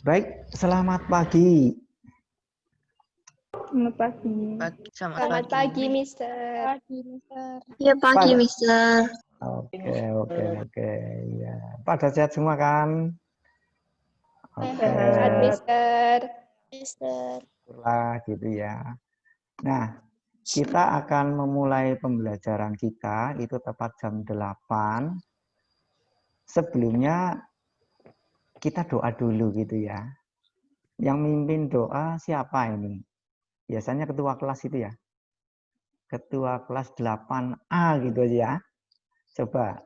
Baik, selamat pagi. Selamat pagi. Selamat pagi, Mister. Ya pagi, Pada- Mister. Oke. Ya, pada sehat semua kan? Oke, Sehat, Mister. syukurlah gitu ya. Nah, kita akan memulai pembelajaran kita itu tepat jam 8. Sebelumnya kita doa dulu gitu ya. Yang mimpin doa siapa ini? Biasanya ketua kelas itu ya. Ketua kelas 8A gitu aja ya. Coba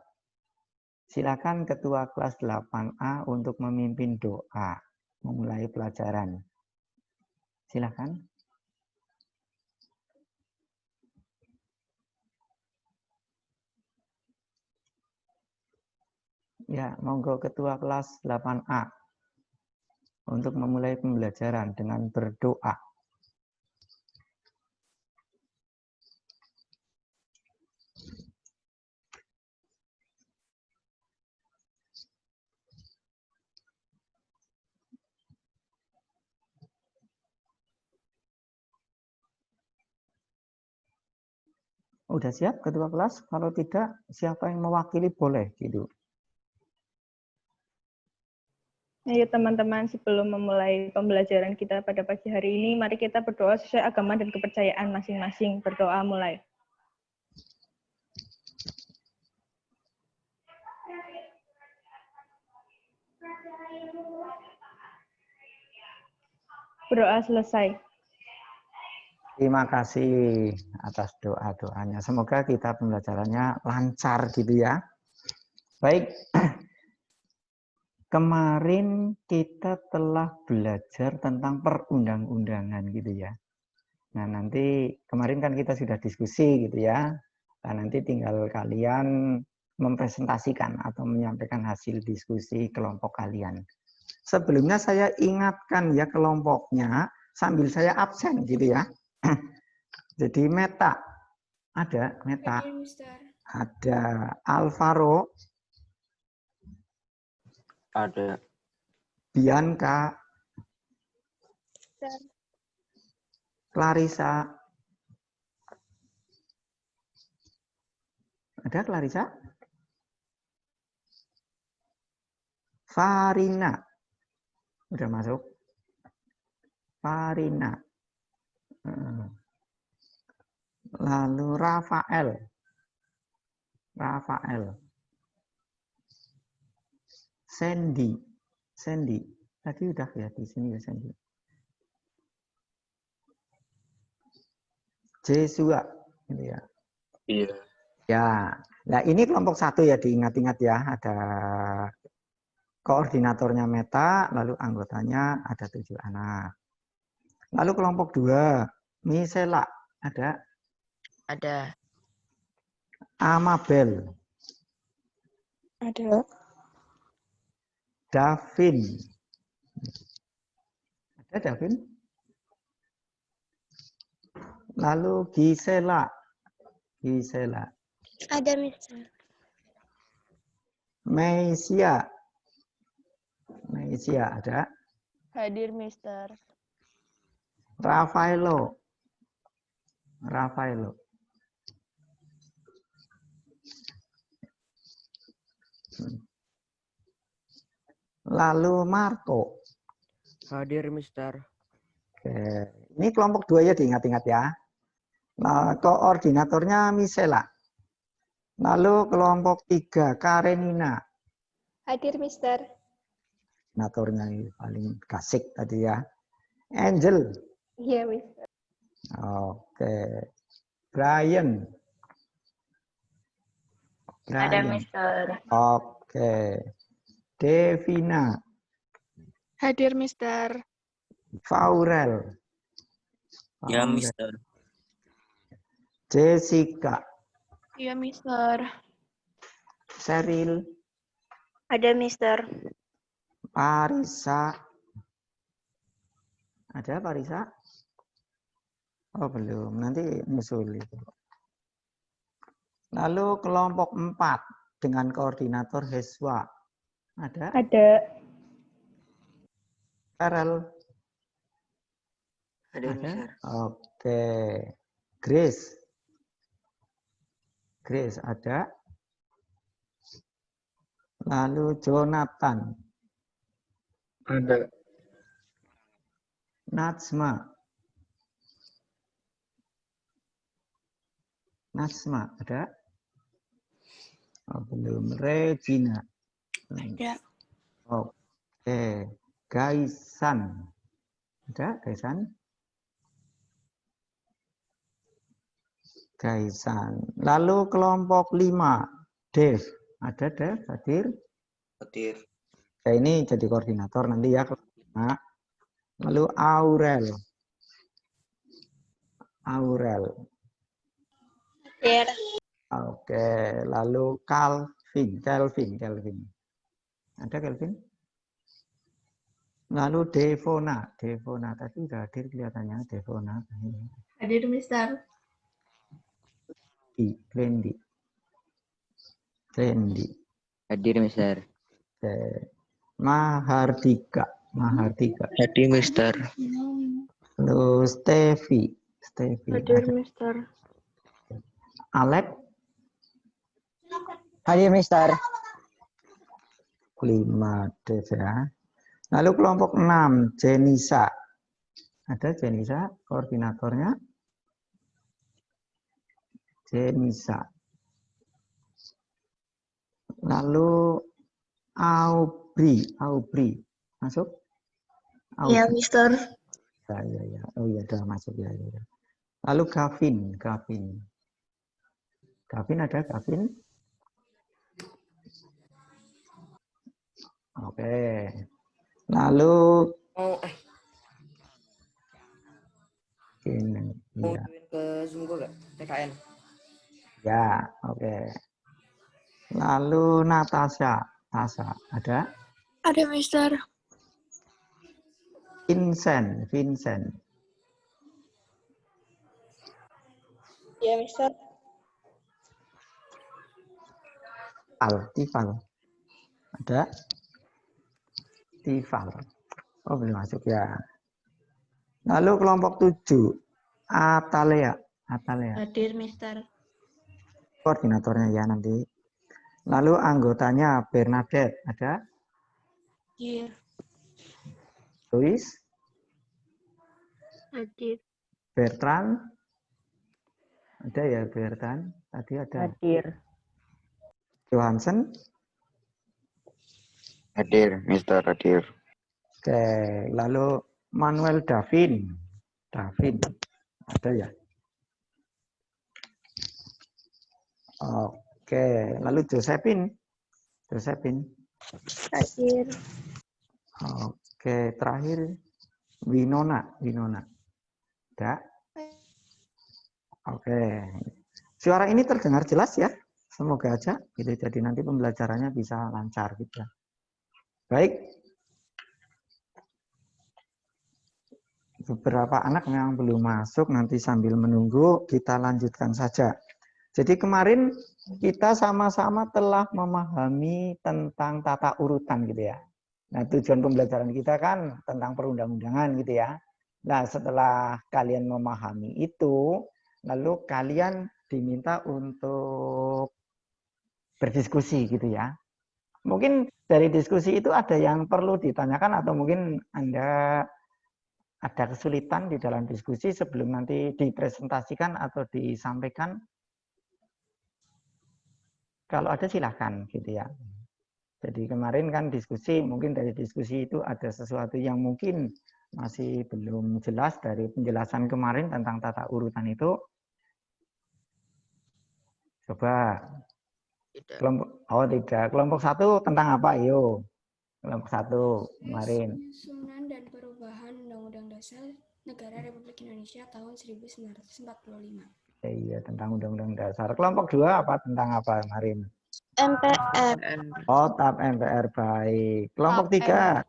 silakan ketua kelas 8A untuk memimpin doa memulai pelajaran. Silakan. Ya, monggo ketua kelas 8A untuk memulai pembelajaran dengan berdoa. Udah siap ketua kelas? Kalau tidak, siapa yang mewakili boleh gitu. Ayo teman-teman, sebelum memulai pembelajaran kita pada pagi hari ini, mari kita berdoa sesuai agama dan kepercayaan masing-masing. Berdoa mulai. Berdoa selesai. Terima kasih atas doa-doanya. Semoga kita pembelajarannya lancar gitu ya. Baik, kemarin kita telah belajar tentang perundang-undangan gitu ya. Nah, nanti kemarin kan kita sudah diskusi gitu ya. Nah, nanti tinggal kalian mempresentasikan atau menyampaikan hasil diskusi kelompok kalian. Sebelumnya saya ingatkan ya kelompoknya sambil saya absen gitu ya. Jadi Meta, ada Meta, ada Alvaro, Ada. Bianca, Clarissa, ada Clarissa, Farina, udah masuk, Farina, lalu Rafael, Sandy, tadi udah ya di sini ya Sandy, Jesua, gitu ya. Iya. Ya, nah ini kelompok 1 ya, diingat-ingat ya, ada koordinatornya Meta, lalu anggotanya ada 7 anak. Lalu kelompok 2, Misela, ada? Ada. Amabel, Ada. Davin, ada Davin? Lalu Gisela, Ada, Mister. Meisia, ada? Hadir, Mister. Rafaelo, lalu Marco. Hadir, Mister. Oke. Ini kelompok 2 ya, diingat-ingat ya. Nah, koordinatornya Misela. Lalu kelompok 3 Karenina. Hadir, Mister. Koordinatornya ini paling kasik tadi ya. Angel. Iya, Mister. Oke. Brian. Ada, Mister. Oke. Devina. Hadir, Mister. Faurel. Ya, Mister. Jessica. Iya, Mister. Cheryl. Ada, Mister. Parisa. Ada Parisa? Oh, belum. Nanti nyusul itu. Lalu kelompok 4 dengan koordinator Heswa. Ada? Ada. Farel. Hadir, Ada? Mister. Oke. Grace. Grace ada. Lalu Jonathan. Ada. Najma. Najma ada? Oh, belum. Regina. Ada. Oke. Gaisan. Ada Gaisan? Gaisan. Lalu kelompok 5. Dev. Ada Dev? Hadir? Hadir. Ya, ini jadi koordinator nanti ya. Nah, lalu Aurel. Aurel. Hadir. Oke. Lalu Calvin. Kelvin. Ada Kelvin? Lalu Devona. Tadi udah hadir kelihatannya Devona. Hadir, Mister. Randy. Hadir, Mister. Oke. Mahardika. Hadir, Mister. Lalu Stevi. Hadir, Ada. Mister. Alex. Hadir, Mister. 5 Dev ya. Lalu kelompok 6 Jenisa. Ada Jenisa koordinatornya? Jenisa. Lalu Aubri. Masuk? Ya, Mister. Ya. Oh iya, udah masuk ya. Lalu Gavin. Gavin ada Gavin? Oke. Lalu ini ya. Ke Zoom gue gak? TKN. Ya, oke. Lalu Natasha. Ada? Ada, Mister. Vincent. Ya, Mister. Tifal. Ada? Tifal. Oh, belum masuk ya. Lalu kelompok 7 Atalea. Hadir, Mister. Koordinatornya ya nanti. Lalu anggotanya Bernadette. Ada? Hadir. Louis. Hadir. Bertrand. Ada ya Bertrand? Tadi ada. Hadir. Johansen. Hadir, Mister. Hadir. Oke, lalu Manuel Davin. Ada ya? Oke, lalu Josephine. Hadir. Oke, terakhir Winona. Ada? Oke. Suara ini terdengar jelas ya? Semoga aja gitu. Jadi nanti pembelajarannya bisa lancar gitu. Baik. Beberapa anak yang belum masuk, nanti sambil menunggu kita lanjutkan saja. Jadi kemarin kita sama-sama telah memahami tentang tata urutan gitu ya. Nah, tujuan pembelajaran kita kan tentang perundang-undangan gitu ya. Nah, setelah kalian memahami itu, lalu kalian diminta untuk berdiskusi gitu ya. Mungkin dari diskusi itu ada yang perlu ditanyakan atau mungkin Anda ada kesulitan di dalam diskusi sebelum nanti dipresentasikan atau disampaikan. Kalau ada silahkan gitu ya. Jadi kemarin kan diskusi, mungkin dari diskusi itu ada sesuatu yang mungkin masih belum jelas dari penjelasan kemarin tentang tata urutan itu. Coba. Tidak. Kelompok 1 tentang apa? Ayo. Kelompok 1 kemarin. Penyusunan dan perubahan Undang-Undang Dasar Negara Republik Indonesia tahun 1945. Iya, tentang Undang-Undang Dasar. Kelompok 2 apa? Tentang apa kemarin? MPR. Oh, TAP MPR, baik. Kelompok 3.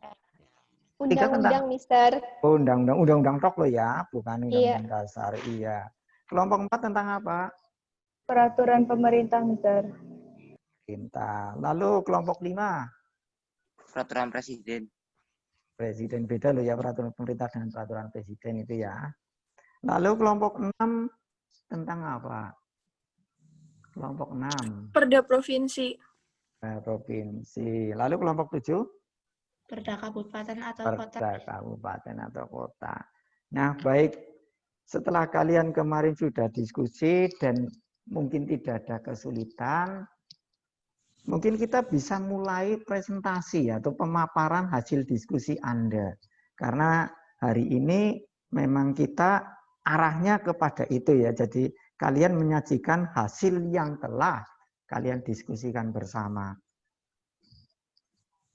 Undang-undang, Mister. Oh, undang-undang tok lo ya, bukan Iya. undang-undang dasar. Iya. Kelompok 4 tentang apa? Peraturan pemerintah, Mister. Lalu kelompok 5. Peraturan Presiden. Presiden beda loh ya, peraturan pemerintah dengan peraturan presiden itu ya. Lalu kelompok 6 tentang apa? Kelompok 6. Perda provinsi. Provinsi. Lalu kelompok 7? Perda kabupaten atau kota. Perda kabupaten atau kota. Nah, baik. Setelah kalian kemarin sudah diskusi dan mungkin tidak ada kesulitan, mungkin kita bisa mulai presentasi atau pemaparan hasil diskusi Anda. Karena hari ini memang kita arahnya kepada itu ya. Jadi kalian menyajikan hasil yang telah kalian diskusikan bersama.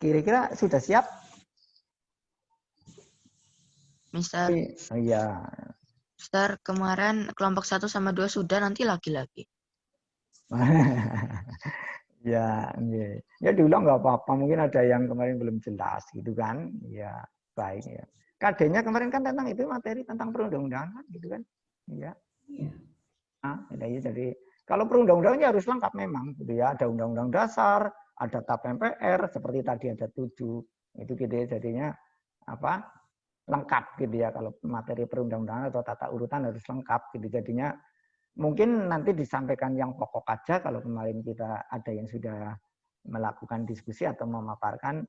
Kira-kira sudah siap? Mister, Iya. Mister, kemarin kelompok 1 sama 2 sudah, nanti lagi-lagi. Ya, ya diulang nggak apa-apa. Mungkin ada yang kemarin belum jelas gitu kan. Ya, baik ya. KD-nya kemarin kan tentang itu materi tentang perundang-undangan gitu kan. Iya. Nah, jadi kalau perundang-undangannya harus lengkap memang gitu ya. Ada undang-undang dasar, ada TAP MPR, seperti tadi ada 7. Itu gitu ya, jadinya apa? Lengkap gitu ya. Kalau materi perundang-undangan atau tata urutan harus lengkap gitu. Jadinya mungkin nanti disampaikan yang pokok aja kalau kemarin kita ada yang sudah melakukan diskusi atau memaparkan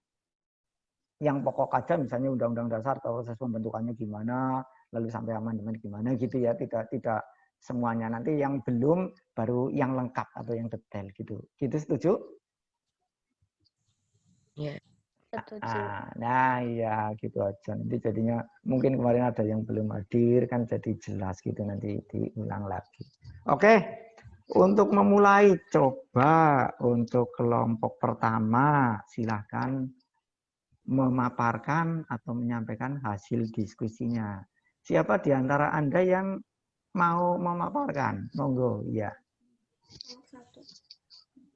yang pokok aja, misalnya undang-undang dasar atau proses pembentukannya gimana, lalu sampai amandemen gimana gitu ya, tidak semuanya. Nanti yang belum baru yang lengkap atau yang detail gitu. Gitu setuju? Iya. Setuju. Nah ya gitu aja. Nanti jadinya mungkin kemarin ada yang belum hadir kan jadi jelas gitu, nanti diulang lagi. Oke, untuk memulai coba untuk kelompok pertama silahkan memaparkan atau menyampaikan hasil diskusinya. Siapa di antara Anda yang mau memaparkan? Monggo, ya.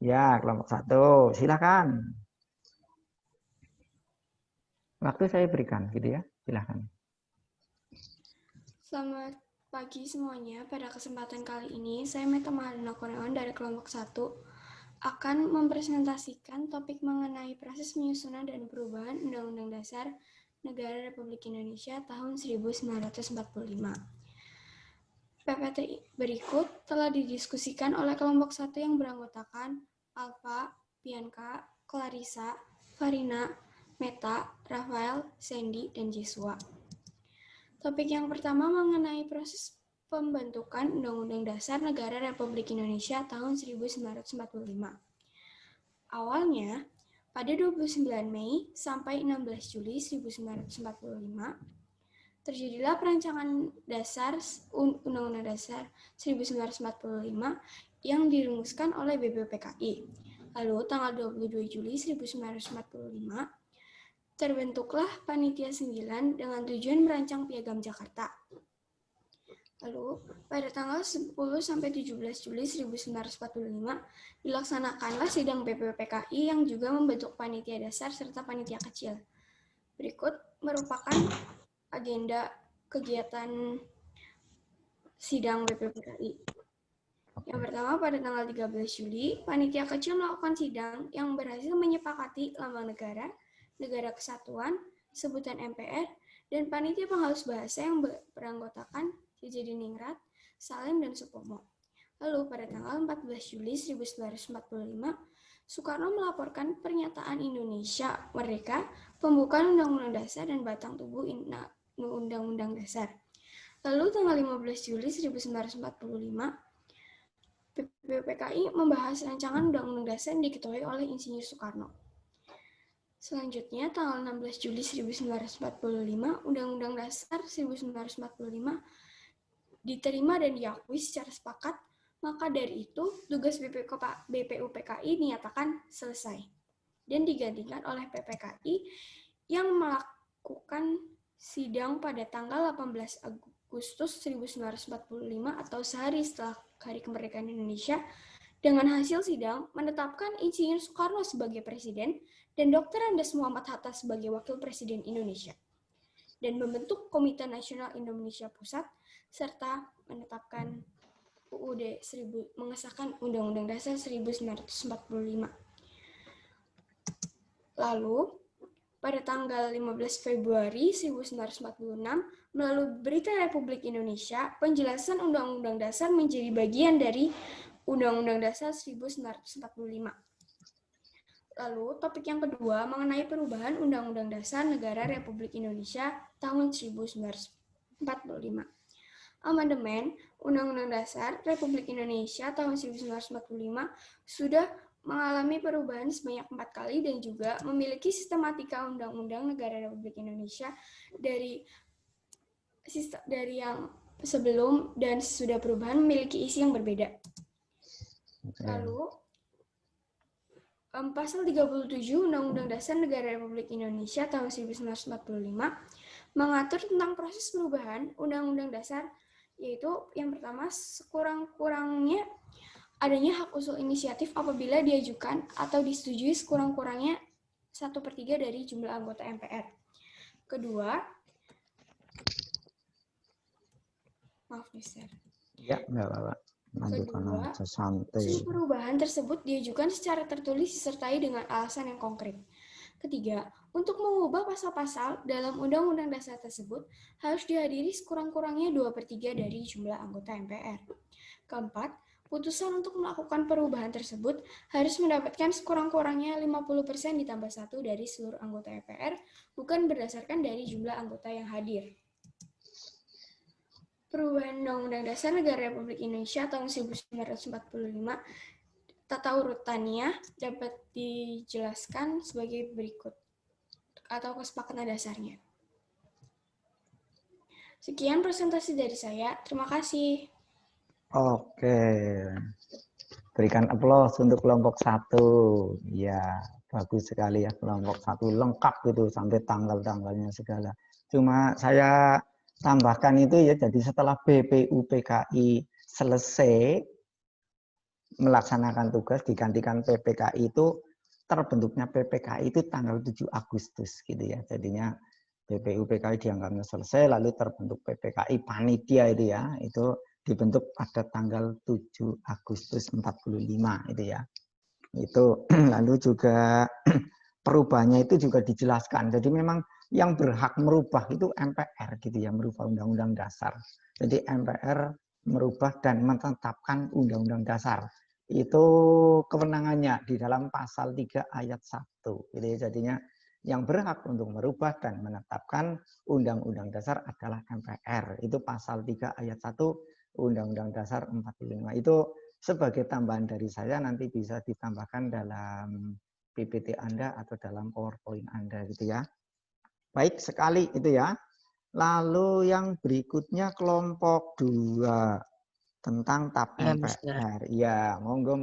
Ya, kelompok 1. Silakan. Waktu saya berikan, gitu ya. Silakan. Selamat pagi semuanya. Pada kesempatan kali ini, saya Meta Mahardana Kurniawan dari kelompok 1 akan mempresentasikan topik mengenai proses penyusunan dan perubahan Undang-Undang Dasar Negara Republik Indonesia tahun 1945. PPT berikut telah didiskusikan oleh kelompok 1 yang beranggotakan Alfa, Bianca, Clarissa, Farina, Meta, Rafael, Sandy, dan Jesua. Topik yang pertama mengenai proses pembentukan Undang-Undang Dasar Negara Republik Indonesia tahun 1945. Awalnya, pada 29 Mei sampai 16 Juli 1945, terjadilah perancangan dasar Undang-Undang Dasar 1945 yang dirumuskan oleh BPUPKI. Lalu, tanggal 22 Juli 1945, terbentuklah Panitia 9 dengan tujuan merancang Piagam Jakarta. Lalu, pada tanggal 10-17 Juli 1945, dilaksanakanlah sidang BPUPKI yang juga membentuk Panitia Dasar serta Panitia Kecil. Berikut merupakan agenda kegiatan sidang BPUPKI. Yang pertama, pada tanggal 13 Juli, Panitia Kecil melakukan sidang yang berhasil menyepakati lambang negara, negara kesatuan, sebutan MPR, dan panitia penghalus bahasa yang beranggotakan JJ Diningrat, Salim, dan Supomo. Lalu pada tanggal 14 Juli 1945, Soekarno melaporkan pernyataan Indonesia Merdeka, pembukaan Undang-Undang Dasar, dan batang tubuh Undang-Undang Dasar. Lalu tanggal 15 Juli 1945, BPUPKI membahas rancangan Undang-Undang Dasar yang diketuai oleh Insinyur Soekarno. Selanjutnya, tanggal 16 Juli 1945, Undang-Undang Dasar 1945 diterima dan diakui secara sepakat, maka dari itu tugas BPUPKI dinyatakan selesai dan digantikan oleh PPKI yang melakukan sidang pada tanggal 18 Agustus 1945 atau sehari setelah Hari Kemerdekaan Indonesia. Dengan hasil sidang, menetapkan Insinyur Soekarno sebagai Presiden dan Dr. Andes Muhammad Hatta sebagai Wakil Presiden Indonesia, dan membentuk Komite Nasional Indonesia Pusat, serta menetapkan UUD mengesahkan Undang-Undang Dasar 1945. Lalu, pada tanggal 15 Februari 1946 melalui Berita Republik Indonesia, penjelasan Undang-Undang Dasar menjadi bagian dari Undang-Undang Dasar 1945. Lalu, topik yang kedua mengenai perubahan Undang-Undang Dasar Negara Republik Indonesia tahun 1945. Amandemen Undang-Undang Dasar Republik Indonesia tahun 1945 sudah mengalami perubahan sebanyak 4 kali dan juga memiliki sistematika Undang-Undang Negara Republik Indonesia dari yang sebelum dan sesudah perubahan memiliki isi yang berbeda. Lalu, Pasal 37 Undang-Undang Dasar Negara Republik Indonesia tahun 1945 mengatur tentang proses perubahan Undang-Undang Dasar, yaitu yang pertama sekurang-kurangnya adanya hak usul inisiatif apabila diajukan atau disetujui sekurang-kurangnya 1/3 dari jumlah anggota MPR. Kedua, maaf nih, Sir. Ya, enggak apa-apa. Lanjutkan Kedua, aja, santai. usul perubahan tersebut diajukan secara tertulis disertai dengan alasan yang konkret. Ketiga, untuk mengubah pasal-pasal dalam Undang-Undang Dasar tersebut harus dihadiri sekurang-kurangnya 2/3 dari jumlah anggota MPR. Keempat, putusan untuk melakukan perubahan tersebut harus mendapatkan sekurang-kurangnya 50% ditambah 1 dari seluruh anggota MPR, bukan berdasarkan dari jumlah anggota yang hadir. Perubahan Undang-Undang Dasar Negara Republik Indonesia tahun 1945, tata urutannya dapat dijelaskan sebagai berikut, atau kesepakatan dasarnya. Sekian presentasi dari saya. Terima kasih. Oke. Berikan aplaus untuk kelompok 1. Ya, bagus sekali ya kelompok 1, lengkap gitu sampai tanggal-tanggalnya segala. Cuma saya tambahkan itu ya, jadi setelah BPUPKI selesai melaksanakan tugas digantikan PPKI itu, terbentuknya PPKI itu tanggal 7 Agustus gitu ya. Jadinya BPUPKI dianggapnya selesai, lalu terbentuk PPKI panitia itu ya, itu dibentuk pada tanggal 7 Agustus 45 itu ya. Itu lalu juga perubahannya itu juga dijelaskan. Jadi memang yang berhak merubah itu MPR gitu ya, merubah Undang-Undang Dasar. Jadi MPR merubah dan menetapkan Undang-Undang Dasar. Itu kewenangannya di dalam pasal 3 ayat 1. Jadi jadinya yang berhak untuk merubah dan menetapkan Undang-Undang Dasar adalah MPR. Itu pasal 3 ayat 1 Undang-Undang Dasar 45. Itu sebagai tambahan dari saya, nanti bisa ditambahkan dalam PPT Anda atau dalam PowerPoint Anda gitu ya. Baik sekali itu ya. Lalu yang berikutnya kelompok 2 tentang TAP Ya, MPR. Ya, monggo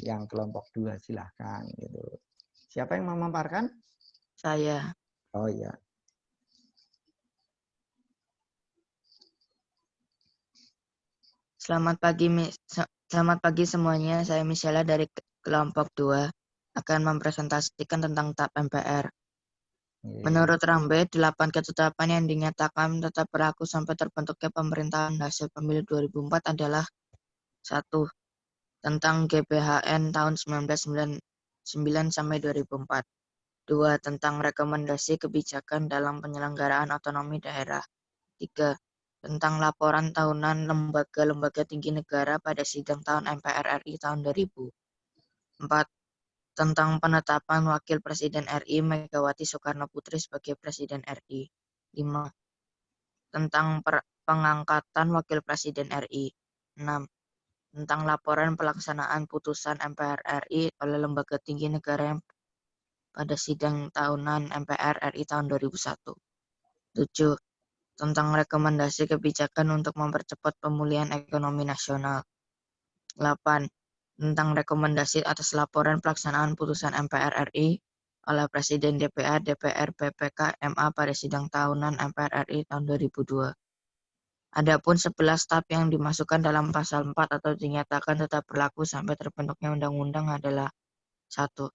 yang kelompok 2 silahkan gitu. Siapa yang memaparkan? Saya. Oh ya. Selamat pagi semuanya. Saya Michela dari kelompok 2 akan mempresentasikan tentang TAP MPR. Menurut Rambe, 8 ketetapan yang dinyatakan tetap berlaku sampai terbentuknya pemerintahan hasil pemilu 2004 adalah 1. Tentang GBHN tahun 1999 sampai 2004. 2. Tentang rekomendasi kebijakan dalam penyelenggaraan otonomi daerah. 3. Tentang laporan tahunan lembaga-lembaga tinggi negara pada sidang tahun MPR RI tahun 2000. 4. Tentang penetapan Wakil Presiden RI Megawati Soekarno Putri sebagai Presiden RI. 5. Tentang pengangkatan Wakil Presiden RI. 6. Tentang laporan pelaksanaan putusan MPR RI oleh lembaga tinggi negara yang pada sidang tahunan MPR RI tahun 2001. 7. Tentang rekomendasi kebijakan untuk mempercepat pemulihan ekonomi nasional. 8. Tentang rekomendasi atas laporan pelaksanaan putusan MPR RI oleh Presiden DPR, DPR, BPK, MA pada sidang tahunan MPR RI tahun 2002. Adapun 11 TAP yang dimasukkan dalam pasal 4 atau dinyatakan tetap berlaku sampai terbentuknya undang-undang adalah 1.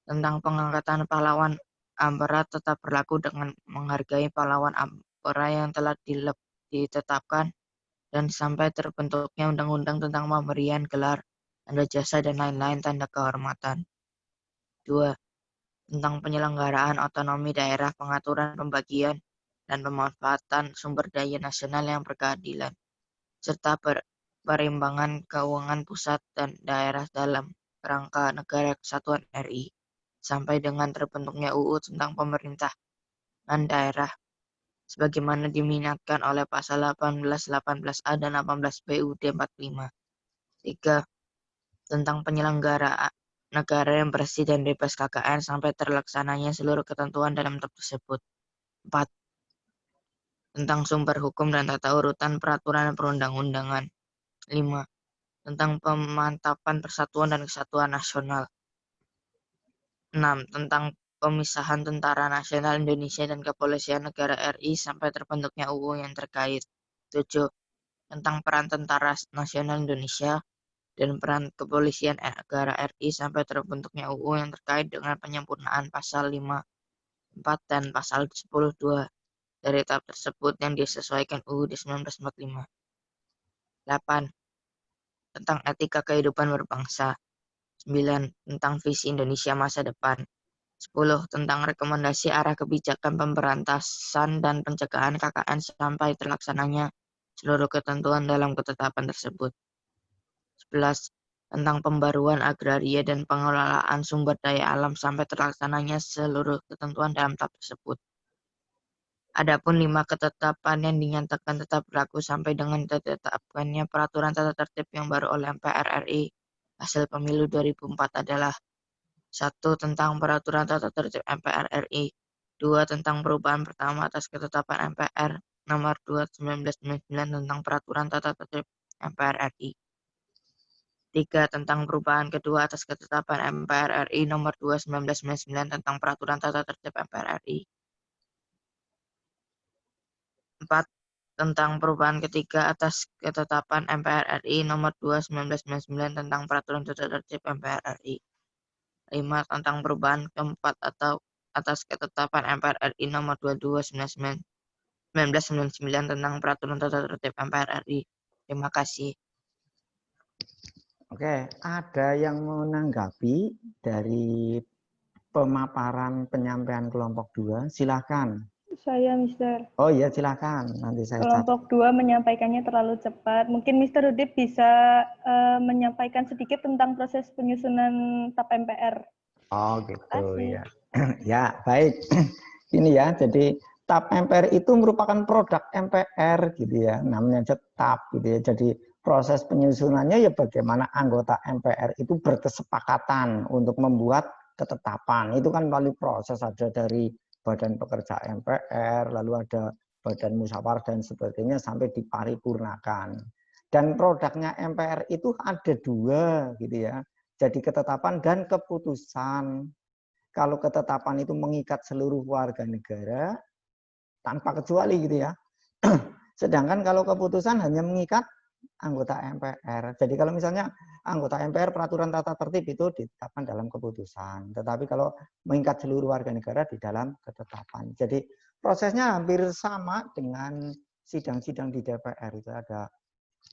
Tentang pengangkatan pahlawan Ampera tetap berlaku dengan menghargai pahlawan Ampera yang telah ditetapkan dan sampai terbentuknya undang-undang tentang pemberian gelar, tanda jasa, dan lain-lain tanda kehormatan. 2. tentang penyelenggaraan otonomi daerah, pengaturan, pembagian, dan pemanfaatan sumber daya nasional yang berkeadilan, serta perimbangan keuangan pusat dan daerah dalam kerangka negara kesatuan RI, sampai dengan terbentuknya UU tentang pemerintahan daerah, sebagaimana diminatkan oleh pasal 18, 18A, dan 18B UUD 45. 3. Tentang penyelenggaraan negara yang bersih dan bebas KKN sampai terlaksananya seluruh ketentuan dalam tab tersebut. 4. Tentang sumber hukum dan tata urutan peraturan perundang-undangan. 5. Tentang pemantapan persatuan dan kesatuan nasional. 6. Tentang pemisahan Tentara Nasional Indonesia dan Kepolisian Negara RI sampai terbentuknya UU yang terkait. 7. Tentang peran Tentara Nasional Indonesia dan peran Kepolisian Negara RI sampai terbentuknya UU yang terkait dengan penyempurnaan pasal 5, 4, dan pasal 10.2 dari tab tersebut yang disesuaikan UUD 1945. 8. Tentang etika kehidupan berbangsa. 9. Tentang visi Indonesia masa depan. 10. Tentang rekomendasi arah kebijakan pemberantasan dan pencegahan KKN sampai terlaksananya seluruh ketentuan dalam ketetapan tersebut. 11. Tentang pembaruan agraria dan pengelolaan sumber daya alam sampai terlaksananya seluruh ketentuan dalam tab tersebut. Adapun 5 ketetapan yang dinyatakan tetap berlaku sampai dengan ditetapkannya peraturan tata tertib yang baru oleh MPR RI hasil pemilu 2004 adalah: 1. Tentang peraturan tata tertib MPR RI. 2. Tentang perubahan pertama atas ketetapan MPR nomor 2/1999 tentang peraturan tata tertib MPR RI. 3. Tentang perubahan kedua atas ketetapan MPR RI nomor 2/1999 tentang peraturan tata tertib MPR RI. 4. Tentang perubahan ketiga atas ketetapan MPR RI nomor 2/1999 tentang peraturan tata tertib MPR RI. 5. Tentang perubahan keempat atau atas ketetapan MPR RI nomor 22/1999 tentang peraturan tata tertib MPR RI. Terima kasih. Oke, ada yang menanggapi dari pemaparan penyampaian kelompok 2? Silakan. Saya, Mister. Oh iya, silakan. Nanti saya Kelompok 2 menyampaikannya terlalu cepat. Mungkin Mister Udip bisa menyampaikan sedikit tentang proses penyusunan TAP MPR. Oh gitu ya. Ya, baik. Ini ya, jadi TAP MPR itu merupakan produk MPR gitu ya. Namanya TAP gitu ya. Jadi proses penyusunannya ya bagaimana anggota MPR itu berkesepakatan untuk membuat ketetapan. Itu kan melalui proses, ada dari Badan Pekerja MPR, lalu ada Badan Musyawarah dan sebagainya sampai diparipurnakan. Dan produknya MPR itu ada 2 gitu ya. Jadi ketetapan dan keputusan. Kalau ketetapan itu mengikat seluruh warga negara tanpa kecuali gitu ya. Sedangkan kalau keputusan hanya mengikat anggota MPR. Jadi kalau misalnya anggota MPR peraturan tata tertib itu ditetapkan dalam keputusan. Tetapi kalau mengikat seluruh warga negara di dalam ketetapan. Jadi prosesnya hampir sama dengan sidang-sidang di DPR. Itu ada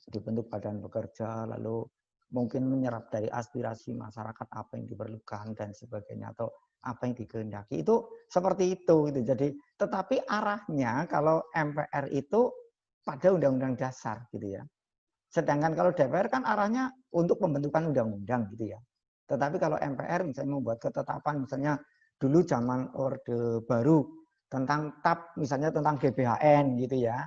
dibentuk badan pekerja, lalu mungkin menyerap dari aspirasi masyarakat apa yang diperlukan dan sebagainya, atau apa yang dikehendaki, itu seperti itu gitu. Jadi tetapi arahnya kalau MPR itu pada undang-undang dasar gitu ya. Sedangkan kalau DPR kan arahnya untuk pembentukan undang-undang gitu ya. Tetapi kalau MPR misalnya membuat ketetapan, misalnya dulu zaman Orde Baru tentang TAP, misalnya tentang GBHN gitu ya.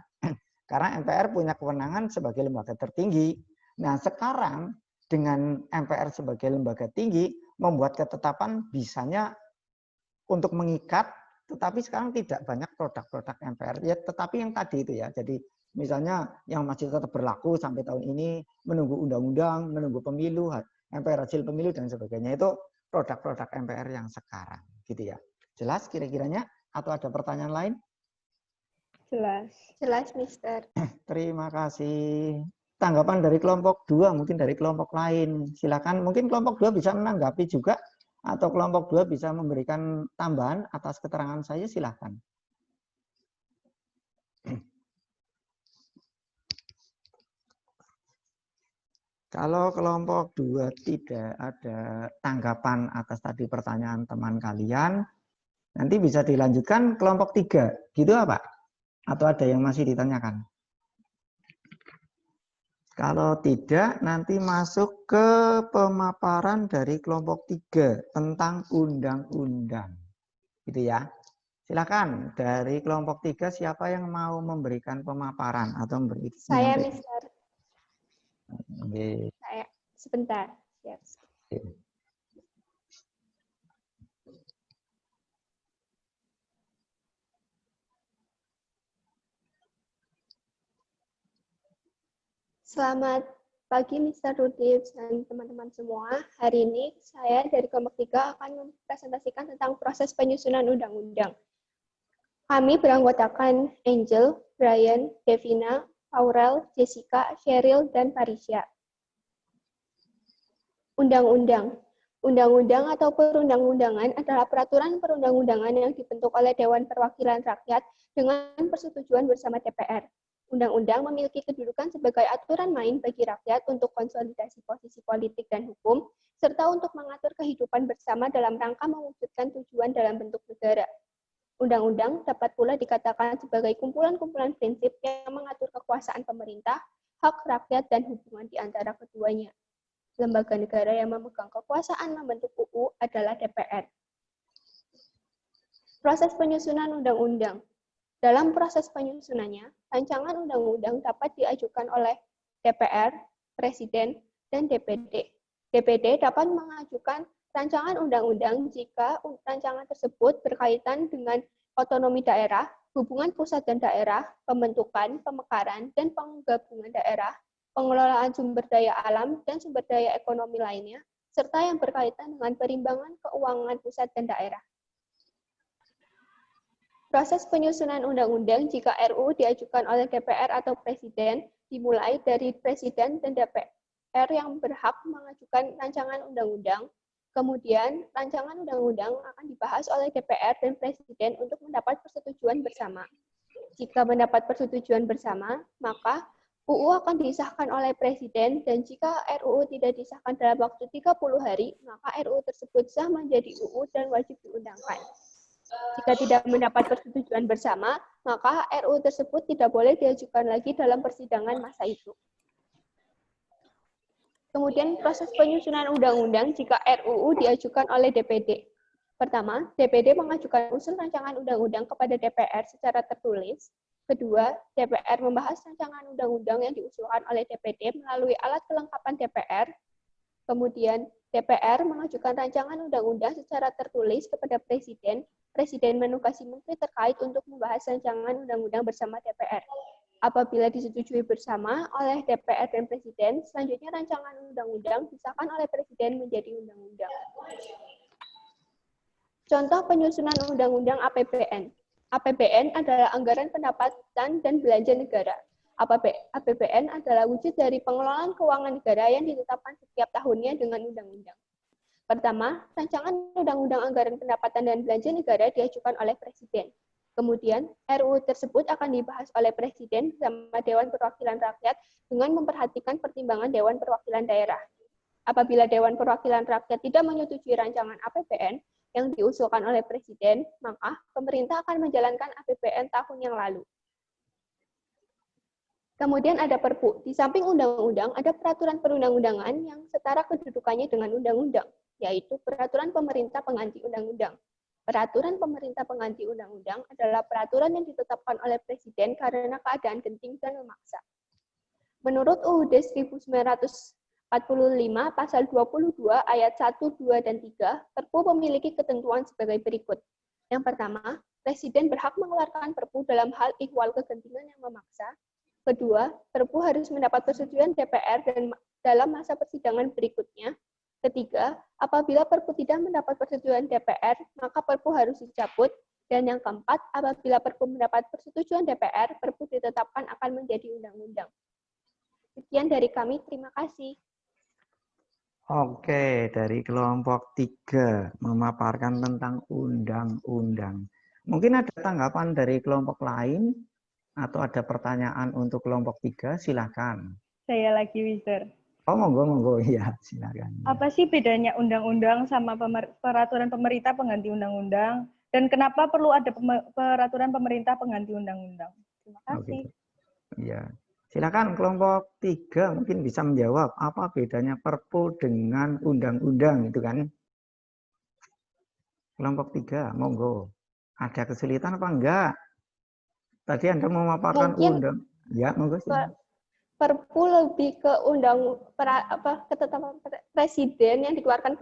Karena MPR punya kewenangan sebagai lembaga tertinggi. Nah sekarang dengan MPR sebagai lembaga tinggi membuat ketetapan bisanya untuk mengikat, tetapi sekarang tidak banyak produk-produk MPR. Ya, tetapi yang tadi itu ya, jadi misalnya yang masih tetap berlaku sampai tahun ini, menunggu undang-undang, menunggu pemilu, MPR hasil pemilu dan sebagainya, itu produk-produk MPR yang sekarang gitu ya. Jelas kira-kiranya atau ada pertanyaan lain? Jelas. Jelas, Mister. Terima kasih. Tanggapan dari kelompok 2, mungkin dari kelompok lain. Silakan, mungkin kelompok 2 bisa menanggapi juga, atau kelompok 2 bisa memberikan tambahan atas keterangan saya, silakan. Kalau kelompok 2 tidak ada tanggapan atas tadi pertanyaan teman kalian, nanti bisa dilanjutkan kelompok 3, gitu apa? Atau ada yang masih ditanyakan? Kalau tidak, nanti masuk ke pemaparan dari kelompok 3 tentang undang-undang. Gitu ya. Silakan dari kelompok 3 siapa yang mau memberikan pemaparan atau memberi Saya, menyampaikan? Mister. Oke. Saya. Sebentar. Siap. Selamat pagi, Mr. Rudi dan teman-teman semua. Hari ini saya dari kelompok 3 akan mempresentasikan tentang proses penyusunan undang-undang. Kami beranggotakan Angel, Brian, Devina, Aurel, Jessica, Cheryl, dan Parisha. Undang-undang. Undang-undang atau perundang-undangan adalah peraturan perundang-undangan yang dibentuk oleh Dewan Perwakilan Rakyat dengan persetujuan bersama DPR. Undang-undang memiliki kedudukan sebagai aturan main bagi rakyat untuk konsolidasi posisi politik dan hukum, serta untuk mengatur kehidupan bersama dalam rangka mewujudkan tujuan dalam bentuk negara. Undang-undang dapat pula dikatakan sebagai kumpulan-kumpulan prinsip yang mengatur kekuasaan pemerintah, hak rakyat, dan hubungan di antara keduanya. Lembaga negara yang memegang kekuasaan membentuk UU adalah DPR. Proses penyusunan undang-undang. Dalam proses penyusunannya, rancangan undang-undang dapat diajukan oleh DPR, Presiden, dan DPD. DPD dapat mengajukan rancangan undang-undang jika rancangan tersebut berkaitan dengan otonomi daerah, hubungan pusat dan daerah, pembentukan, pemekaran, dan penggabungan daerah, pengelolaan sumber daya alam dan sumber daya ekonomi lainnya, serta yang berkaitan dengan perimbangan keuangan pusat dan daerah. Proses penyusunan undang-undang jika RUU diajukan oleh DPR atau Presiden dimulai dari Presiden dan DPR yang berhak mengajukan rancangan undang-undang. Kemudian, rancangan undang-undang akan dibahas oleh DPR dan Presiden untuk mendapat persetujuan bersama. Jika mendapat persetujuan bersama, maka UU akan disahkan oleh Presiden, dan jika RUU tidak disahkan dalam waktu 30 hari, maka RUU tersebut sah menjadi UU dan wajib diundangkan. Jika tidak mendapat persetujuan bersama, maka RUU tersebut tidak boleh diajukan lagi dalam persidangan masa itu. Kemudian proses penyusunan undang-undang jika RUU diajukan oleh DPD. Pertama, DPD mengajukan usul rancangan undang-undang kepada DPR secara tertulis. Kedua, DPR membahas rancangan undang-undang yang diusulkan oleh DPD melalui alat kelengkapan DPR. Kemudian, DPR mengajukan rancangan undang-undang secara tertulis kepada Presiden. Presiden menugasi menteri terkait untuk membahas rancangan undang-undang bersama DPR. Apabila disetujui bersama oleh DPR dan Presiden, selanjutnya rancangan undang-undang disahkan oleh Presiden menjadi undang-undang. Contoh penyusunan undang-undang APBN. APBN adalah anggaran pendapatan dan belanja negara. APBN adalah wujud dari pengelolaan keuangan negara yang ditetapkan setiap tahunnya dengan undang-undang. Pertama, rancangan undang-undang anggaran pendapatan dan belanja negara diajukan oleh Presiden. Kemudian, RUU tersebut akan dibahas oleh Presiden bersama Dewan Perwakilan Rakyat dengan memperhatikan pertimbangan Dewan Perwakilan Daerah. Apabila Dewan Perwakilan Rakyat tidak menyetujui rancangan APBN yang diusulkan oleh Presiden, maka pemerintah akan menjalankan APBN tahun yang lalu. Kemudian ada Perpu. Di samping undang-undang, ada peraturan perundang-undangan yang setara kedudukannya dengan undang-undang, yaitu peraturan pemerintah pengganti undang-undang. Peraturan pemerintah pengganti undang-undang adalah peraturan yang ditetapkan oleh Presiden karena keadaan genting dan memaksa. Menurut UUD 1945 pasal 22 ayat 1, 2, dan 3, Perpu memiliki ketentuan sebagai berikut. Yang pertama, Presiden berhak mengeluarkan Perpu dalam hal ihwal kegentingan yang memaksa. Kedua, Perpu harus mendapat persetujuan DPR dan dalam masa persidangan berikutnya. Ketiga, apabila Perpu tidak mendapat persetujuan DPR, maka Perpu harus dicabut. Dan yang keempat, apabila Perpu mendapat persetujuan DPR, Perpu ditetapkan akan menjadi undang-undang. Sekian dari kami, terima kasih. Oke, dari kelompok 3 memaparkan tentang undang-undang. Mungkin ada tanggapan dari kelompok lain atau ada pertanyaan untuk kelompok 3, silakan. Saya lagi, Mister. Oh, monggo, iya, silakan. Apa sih bedanya undang-undang sama peraturan pemerintah pengganti undang-undang? Dan kenapa perlu ada peraturan pemerintah pengganti undang-undang? Terima Oh, kasih. gitu. Iya. Silakan kelompok 3 mungkin bisa menjawab apa bedanya Perpu dengan undang-undang itu kan. Kelompok 3, monggo. Ada kesulitan apa enggak? Tadi Anda memaparkan Mungkin undang. Ya, monggo. Perpu lebih ke ketetapan presiden yang dikeluarkan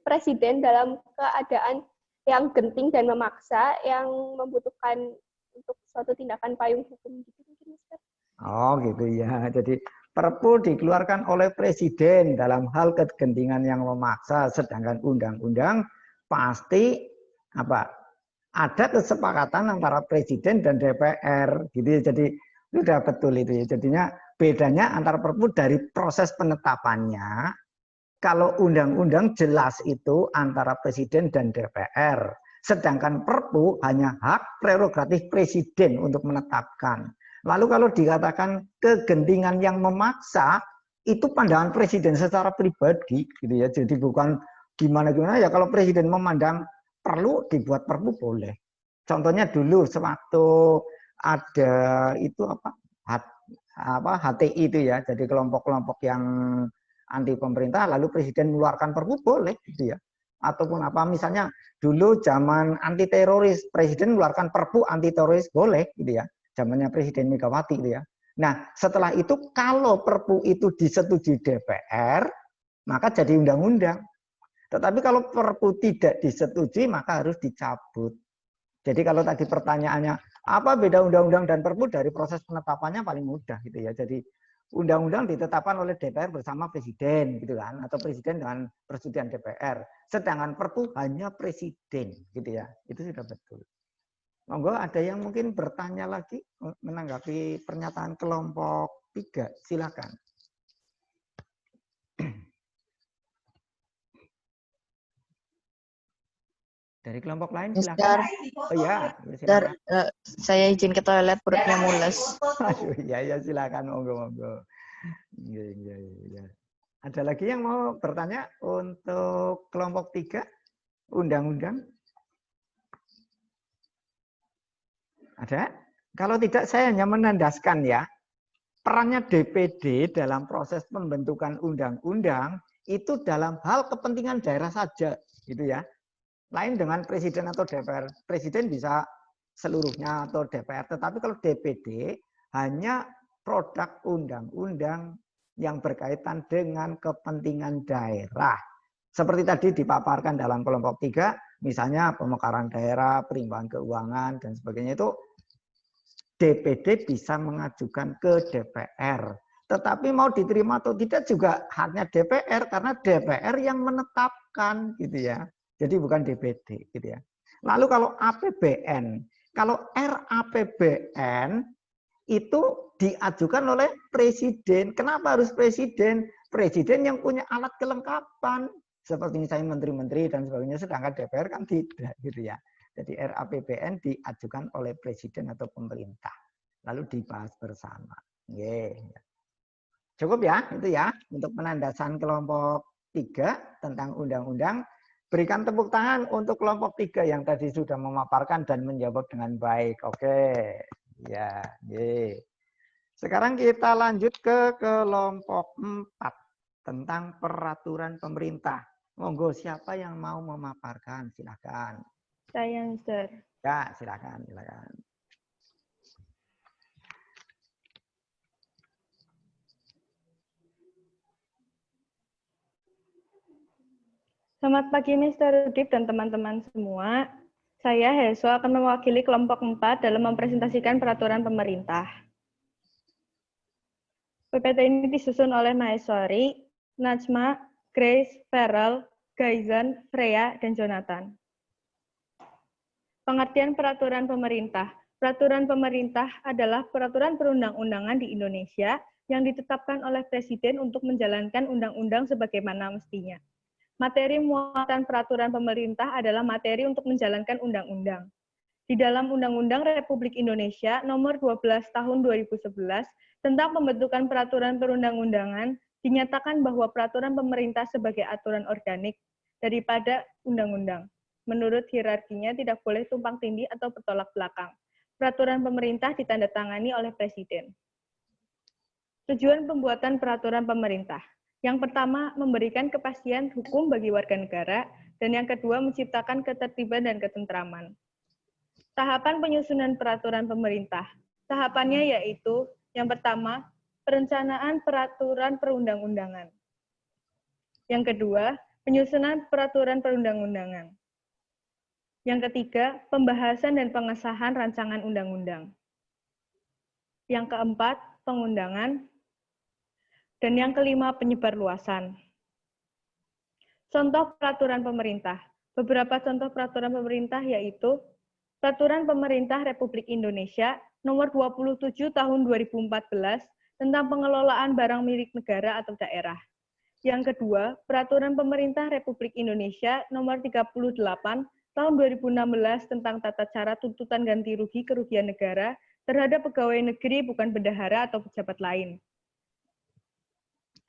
presiden dalam keadaan yang genting dan memaksa yang membutuhkan untuk suatu tindakan payung hukum gitu mungkin, Mister. Oh, gitu ya. Jadi Perpu dikeluarkan oleh presiden dalam hal kegentingan yang memaksa, sedangkan undang-undang pasti apa? Ada kesepakatan antara presiden dan DPR gitu ya. Jadi sudah betul itu ya. Jadinya bedanya antara Perpu dari proses penetapannya. Kalau undang-undang jelas itu antara presiden dan DPR. Sedangkan Perpu hanya hak prerogatif presiden untuk menetapkan. Lalu kalau dikatakan kegentingan yang memaksa, itu pandangan presiden secara pribadi gitu ya. Jadi bukan gimana-gimana ya, kalau presiden memandang perlu dibuat Perpu boleh. Contohnya dulu sewaktu ada itu HTI itu ya, jadi kelompok-kelompok yang anti pemerintah, lalu presiden mengeluarkan Perpu boleh gitu ya. Ataupun apa misalnya dulu zaman anti teroris, presiden mengeluarkan Perpu anti teroris boleh gitu ya. Zamannya Presiden Megawati gitu ya. Nah, setelah itu kalau Perpu itu disetujui DPR, maka jadi undang-undang. Tetapi kalau Perpu tidak disetujui, maka harus dicabut. Jadi kalau tadi pertanyaannya, apa beda undang-undang dan Perpu, dari proses penetapannya paling mudah gitu ya. Jadi undang-undang ditetapkan oleh DPR bersama presiden gitu kan, atau presiden dengan persetujuan DPR. Sedangkan Perpu hanya presiden gitu ya. Itu sudah betul. Monggo ada yang mungkin bertanya lagi menanggapi pernyataan kelompok 3, silakan. Dari kelompok lain silakan. Oh ya, silakan. Saya izin ke toilet, perutnya mules. Aduh, ya silakan, monggo. Ya. Ada lagi yang mau bertanya untuk kelompok 3 undang-undang? Ada? Kalau tidak saya hanya menandaskan ya, perannya DPD dalam proses pembentukan undang-undang itu dalam hal kepentingan daerah saja, gitu ya. Lain dengan presiden atau DPR. Presiden bisa seluruhnya atau DPR, tetapi kalau DPD hanya produk undang-undang yang berkaitan dengan kepentingan daerah. Seperti tadi dipaparkan dalam kelompok 3, misalnya pemekaran daerah, perimbangan keuangan, dan sebagainya itu DPD bisa mengajukan ke DPR. Tetapi mau diterima atau tidak juga haknya DPR, karena DPR yang menetapkan gitu ya. Jadi bukan DPD gitu ya. Lalu kalau APBN, kalau RAPBN itu diajukan oleh presiden. Kenapa harus presiden? Presiden yang punya alat kelengkapan seperti misalnya menteri-menteri dan sebagainya, sedangkan DPR kan tidak gitu ya. Jadi RAPBN diajukan oleh presiden atau pemerintah, lalu dibahas bersama. Cukup ya, itu ya untuk penandasan kelompok 3 tentang undang-undang. Berikan tepuk tangan untuk kelompok 3 yang tadi sudah memaparkan dan menjawab dengan baik. Oke, ya. Sekarang kita lanjut ke kelompok 4 tentang peraturan pemerintah. Monggo, siapa yang mau memaparkan? Silakan. Saya, Mister. Ya, silakan. Selamat pagi, Mr. Udip dan teman-teman semua. Saya Heso akan mewakili kelompok 4 dalam mempresentasikan peraturan pemerintah. PPT ini disusun oleh Maheswari, Najma, Grace, Farrell, Gaizan, Freya, dan Jonathan. Pengertian peraturan pemerintah. Peraturan pemerintah adalah peraturan perundang-undangan di Indonesia yang ditetapkan oleh Presiden untuk menjalankan undang-undang sebagaimana mestinya. Materi muatan peraturan pemerintah adalah materi untuk menjalankan undang-undang. Di dalam Undang-Undang Republik Indonesia Nomor 12 Tahun 2011 tentang pembentukan peraturan perundang-undangan Dinyatakan bahwa peraturan pemerintah sebagai aturan organik daripada undang-undang. Menurut hierarkinya tidak boleh tumpang tindih atau bertolak belakang. Peraturan pemerintah ditandatangani oleh Presiden. Tujuan pembuatan peraturan pemerintah. Yang pertama, memberikan kepastian hukum bagi warga negara, dan yang kedua, menciptakan ketertiban dan ketentraman. Tahapan penyusunan peraturan pemerintah. Tahapannya yaitu, yang pertama, perencanaan peraturan perundang-undangan. Yang kedua, penyusunan peraturan perundang-undangan. Yang ketiga, pembahasan dan pengesahan rancangan undang-undang. Yang keempat, pengundangan. Dan yang kelima, penyebarluasan. Contoh peraturan pemerintah. Beberapa contoh peraturan pemerintah yaitu Peraturan Pemerintah Republik Indonesia Nomor 27 Tahun 2014 tentang pengelolaan barang milik negara atau daerah. Yang kedua, Peraturan Pemerintah Republik Indonesia Nomor 38 Tahun 2016 tentang tata cara tuntutan ganti rugi kerugian negara terhadap pegawai negeri bukan bendahara atau pejabat lain.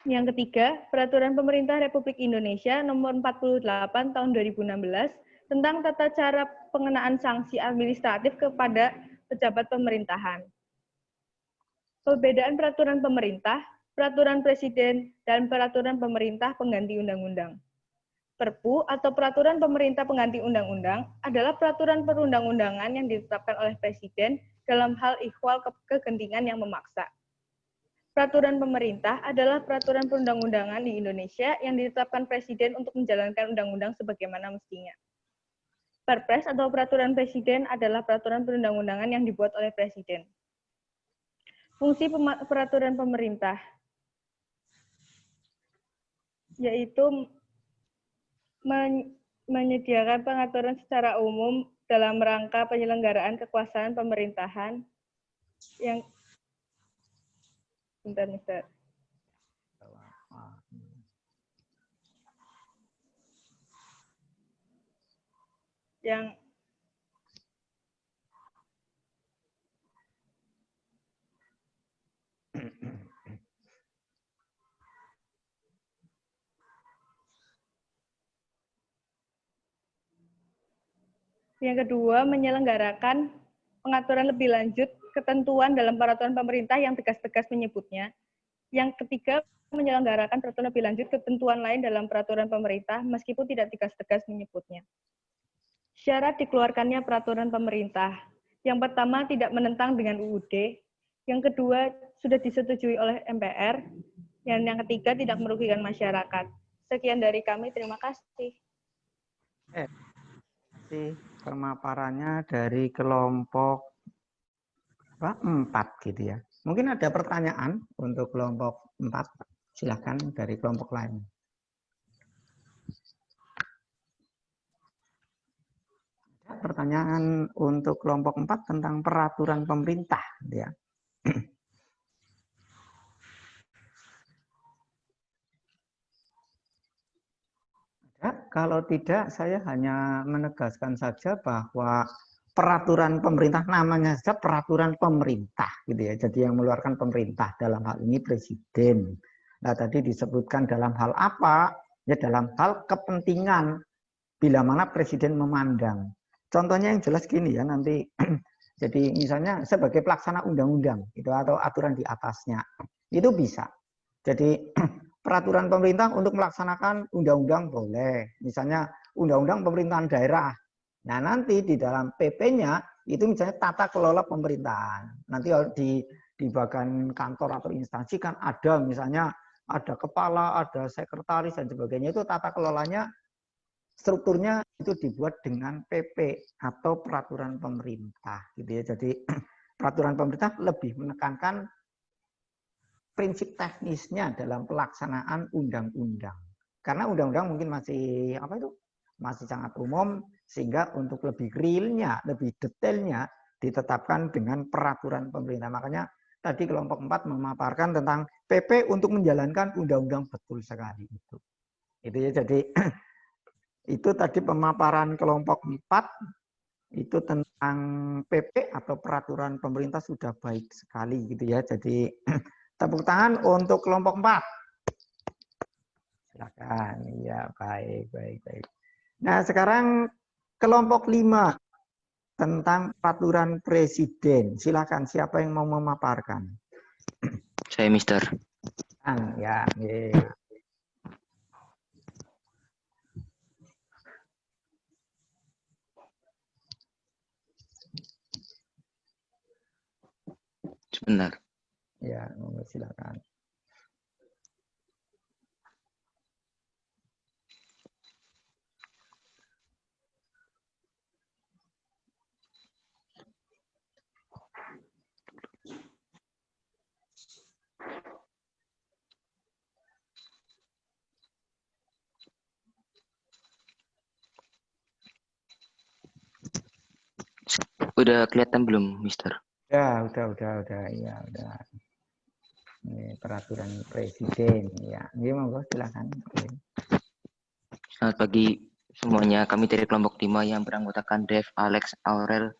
Yang ketiga, Peraturan Pemerintah Republik Indonesia Nomor 48 Tahun 2016 tentang tata cara pengenaan sanksi administratif kepada pejabat pemerintahan. Perbedaan peraturan pemerintah, peraturan presiden, dan peraturan pemerintah pengganti undang-undang. Perpu atau peraturan pemerintah pengganti undang-undang adalah peraturan perundang-undangan yang ditetapkan oleh presiden dalam hal ikhwal kegentingan yang memaksa. Peraturan pemerintah adalah peraturan perundang-undangan di Indonesia yang ditetapkan Presiden untuk menjalankan undang-undang sebagaimana mestinya. Perpres atau peraturan Presiden adalah peraturan perundang-undangan yang dibuat oleh Presiden. Fungsi peraturan pemerintah yaitu menyediakan pengaturan secara umum dalam rangka penyelenggaraan kekuasaan pemerintahan yang Mister. Yang kedua, menyelenggarakan pengaturan lebih lanjut ketentuan dalam peraturan pemerintah yang tegas-tegas menyebutnya. Yang ketiga, menyelenggarakan peraturan lebih lanjut ketentuan lain dalam peraturan pemerintah meskipun tidak tegas-tegas menyebutnya. Syarat dikeluarkannya peraturan pemerintah. Yang pertama, tidak menentang dengan UUD. Yang kedua, sudah disetujui oleh MPR. Dan yang ketiga, tidak merugikan masyarakat. Sekian dari kami, terima kasih. Pemaparannya dari kelompok 4 gitu ya. Mungkin ada pertanyaan untuk kelompok 4. Silakan dari kelompok lain. Ada pertanyaan untuk kelompok 4 tentang peraturan pemerintah ya. Kalau tidak, saya hanya menegaskan saja bahwa peraturan pemerintah namanya saja peraturan pemerintah, gitu ya. Jadi yang mengeluarkan pemerintah dalam hal ini presiden. Nah tadi disebutkan dalam hal apa? Ya dalam hal kepentingan bila mana presiden memandang. Contohnya yang jelas gini ya nanti. Jadi misalnya sebagai pelaksana undang-undang itu atau aturan di atasnya itu bisa. Jadi peraturan pemerintah untuk melaksanakan undang-undang boleh. Misalnya undang-undang pemerintahan daerah. Nah nanti di dalam PP-nya itu misalnya tata kelola pemerintahan. Nanti di bagian kantor atau instansi kan ada misalnya ada kepala, ada sekretaris dan sebagainya. Itu tata kelolanya strukturnya itu dibuat dengan PP atau peraturan pemerintah. Gitu ya. Jadi peraturan pemerintah lebih menekankan prinsip teknisnya dalam pelaksanaan undang-undang. Karena undang-undang mungkin masih masih sangat umum sehingga untuk lebih realnya, lebih detailnya ditetapkan dengan peraturan pemerintah. Makanya tadi kelompok 4 memaparkan tentang PP untuk menjalankan undang-undang betul sekali itu. Itu ya jadi itu tadi pemaparan kelompok 4 itu tentang PP atau peraturan pemerintah sudah baik sekali gitu ya. Jadi tepuk tangan untuk kelompok 4. Silakan. Ya, baik, baik, baik. Nah, sekarang kelompok 5 tentang peraturan presiden. Silakan, siapa yang mau memaparkan? Saya Mister. Ya, Sebentar. ya, silakan. Udah kelihatan belum, Mister? Ya, udah, ya, udah. Ini peraturan presiden, ya. Ini monggo silakan. Selamat pagi semuanya. Kami dari kelompok 5 yang beranggotakan Dev, Alex, Aurel,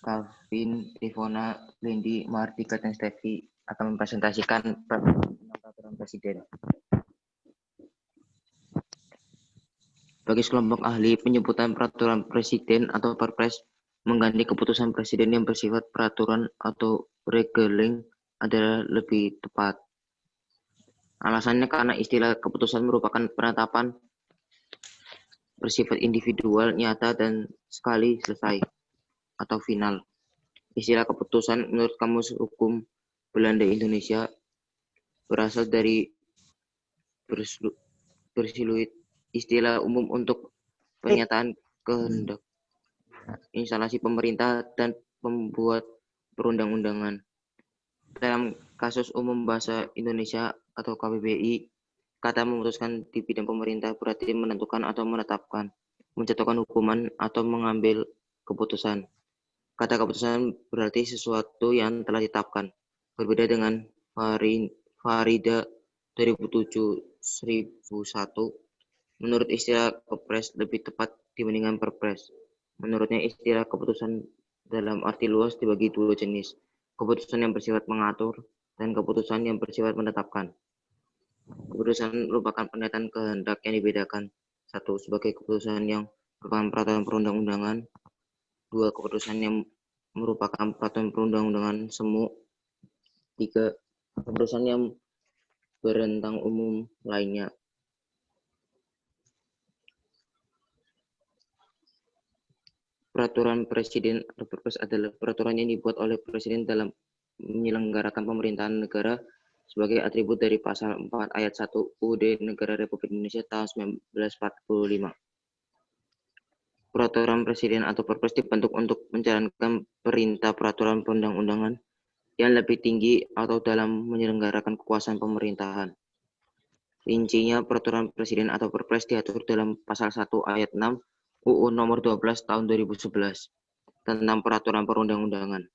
Calvin, Ivona, Lindy, Martika, dan Steffi akan mempresentasikan peraturan presiden. Bagi kelompok ahli, penyebutan peraturan presiden atau perpres mengganti keputusan presiden yang bersifat peraturan atau regeling adalah lebih tepat. Alasannya karena istilah keputusan merupakan penetapan bersifat individual, nyata, dan sekali selesai atau final. Istilah keputusan menurut Kamus Hukum Belanda Indonesia berasal dari bersiluit istilah umum untuk pernyataan kehendak instalasi pemerintah dan pembuat perundang-undangan. Dalam kasus umum bahasa Indonesia atau KBBI, kata memutuskan di bidang pemerintah berarti menentukan atau menetapkan, menjatuhkan hukuman atau mengambil keputusan. Kata keputusan berarti sesuatu yang telah ditetapkan. Berbeda dengan Farida 2007-1001, menurut istilah kepres lebih tepat dibandingkan perpres. Menurutnya istilah keputusan dalam arti luas dibagi dua jenis, keputusan yang bersifat mengatur dan keputusan yang bersifat menetapkan. Keputusan merupakan pernyataan kehendak yang dibedakan. 1. Sebagai keputusan yang merupakan peraturan perundang-undangan. 2. Keputusan yang merupakan peraturan perundang-undangan semu. 3. Keputusan yang berentang umum lainnya. Peraturan presiden atau perpres adalah peraturan yang dibuat oleh presiden dalam menyelenggarakan pemerintahan negara sebagai atribut dari pasal 4 ayat 1 UUD Negara Republik Indonesia tahun 1945. Peraturan presiden atau perpres dibentuk untuk menjalankan perintah peraturan perundang-undangan yang lebih tinggi atau dalam menyelenggarakan kekuasaan pemerintahan. Rincinya, peraturan presiden atau perpres diatur dalam pasal 1 ayat 6 UU nomor 12 tahun 2011 tentang peraturan perundang-undangan.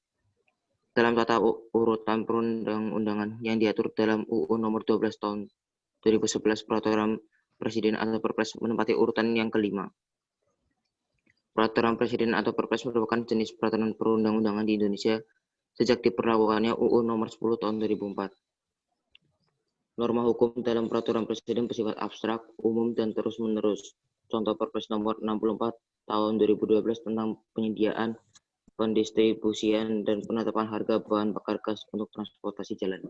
Dalam tata urutan perundang-undangan yang diatur dalam UU nomor 12 tahun 2011, peraturan presiden atau perpres menempati urutan yang kelima. Peraturan presiden atau perpres merupakan jenis peraturan perundang-undangan di Indonesia sejak diberlakukannya UU nomor 10 tahun 2004. Norma hukum dalam peraturan presiden bersifat abstrak, umum, dan terus-menerus. Contoh Perpres nomor 64 tahun 2012 tentang penyediaan, pendistribusian, dan penetapan harga bahan bakar gas untuk transportasi jalan.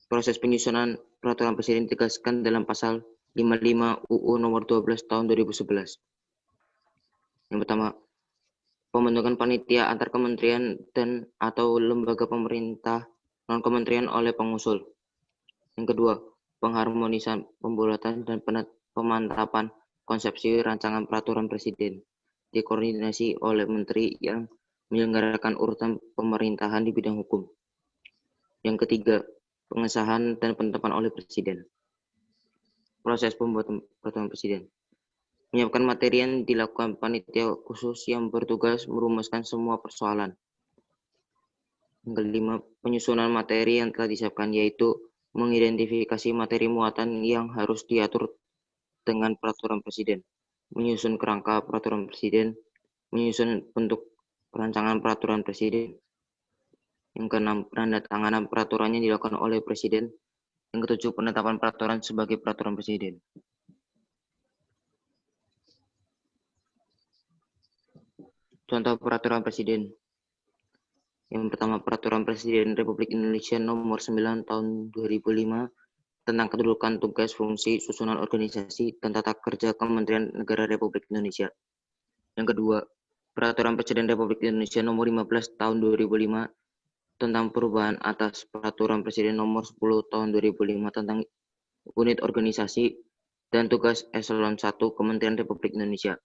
Proses penyusunan peraturan presiden ditegaskan dalam pasal 55 UU nomor 12 tahun 2011. Yang pertama, pembentukan panitia antar kementerian dan atau lembaga pemerintah non-kementerian oleh pengusul. Yang kedua, pengharmonisan, pembulatan, dan pemantapan konsepsi rancangan peraturan presiden dikoordinasi oleh menteri yang menyelenggarakan urutan pemerintahan di bidang hukum. Yang ketiga, pengesahan dan penetapan oleh presiden. Proses pembuatan peraturan presiden. Menyiapkan materi yang dilakukan panitia khusus yang bertugas merumuskan semua persoalan. Yang kelima, penyusunan materi yang telah disiapkan, yaitu mengidentifikasi materi muatan yang harus diatur dengan peraturan presiden, menyusun kerangka peraturan presiden, menyusun bentuk rancangan peraturan presiden, Yang keenam, penandatanganan peraturannya dilakukan oleh Presiden. Yang ketujuh, penetapan peraturan sebagai peraturan Presiden. Contoh peraturan Presiden. Yang pertama, Peraturan Presiden Republik Indonesia Nomor 9 Tahun 2005 tentang kedudukan, tugas, fungsi, susunan organisasi, dan tata kerja Kementerian Negara Republik Indonesia. Yang kedua, Peraturan Presiden Republik Indonesia Nomor 15 Tahun 2005 tentang perubahan atas Peraturan Presiden Nomor 10 Tahun 2005 tentang unit organisasi dan tugas Eselon 1 Kementerian Republik Indonesia.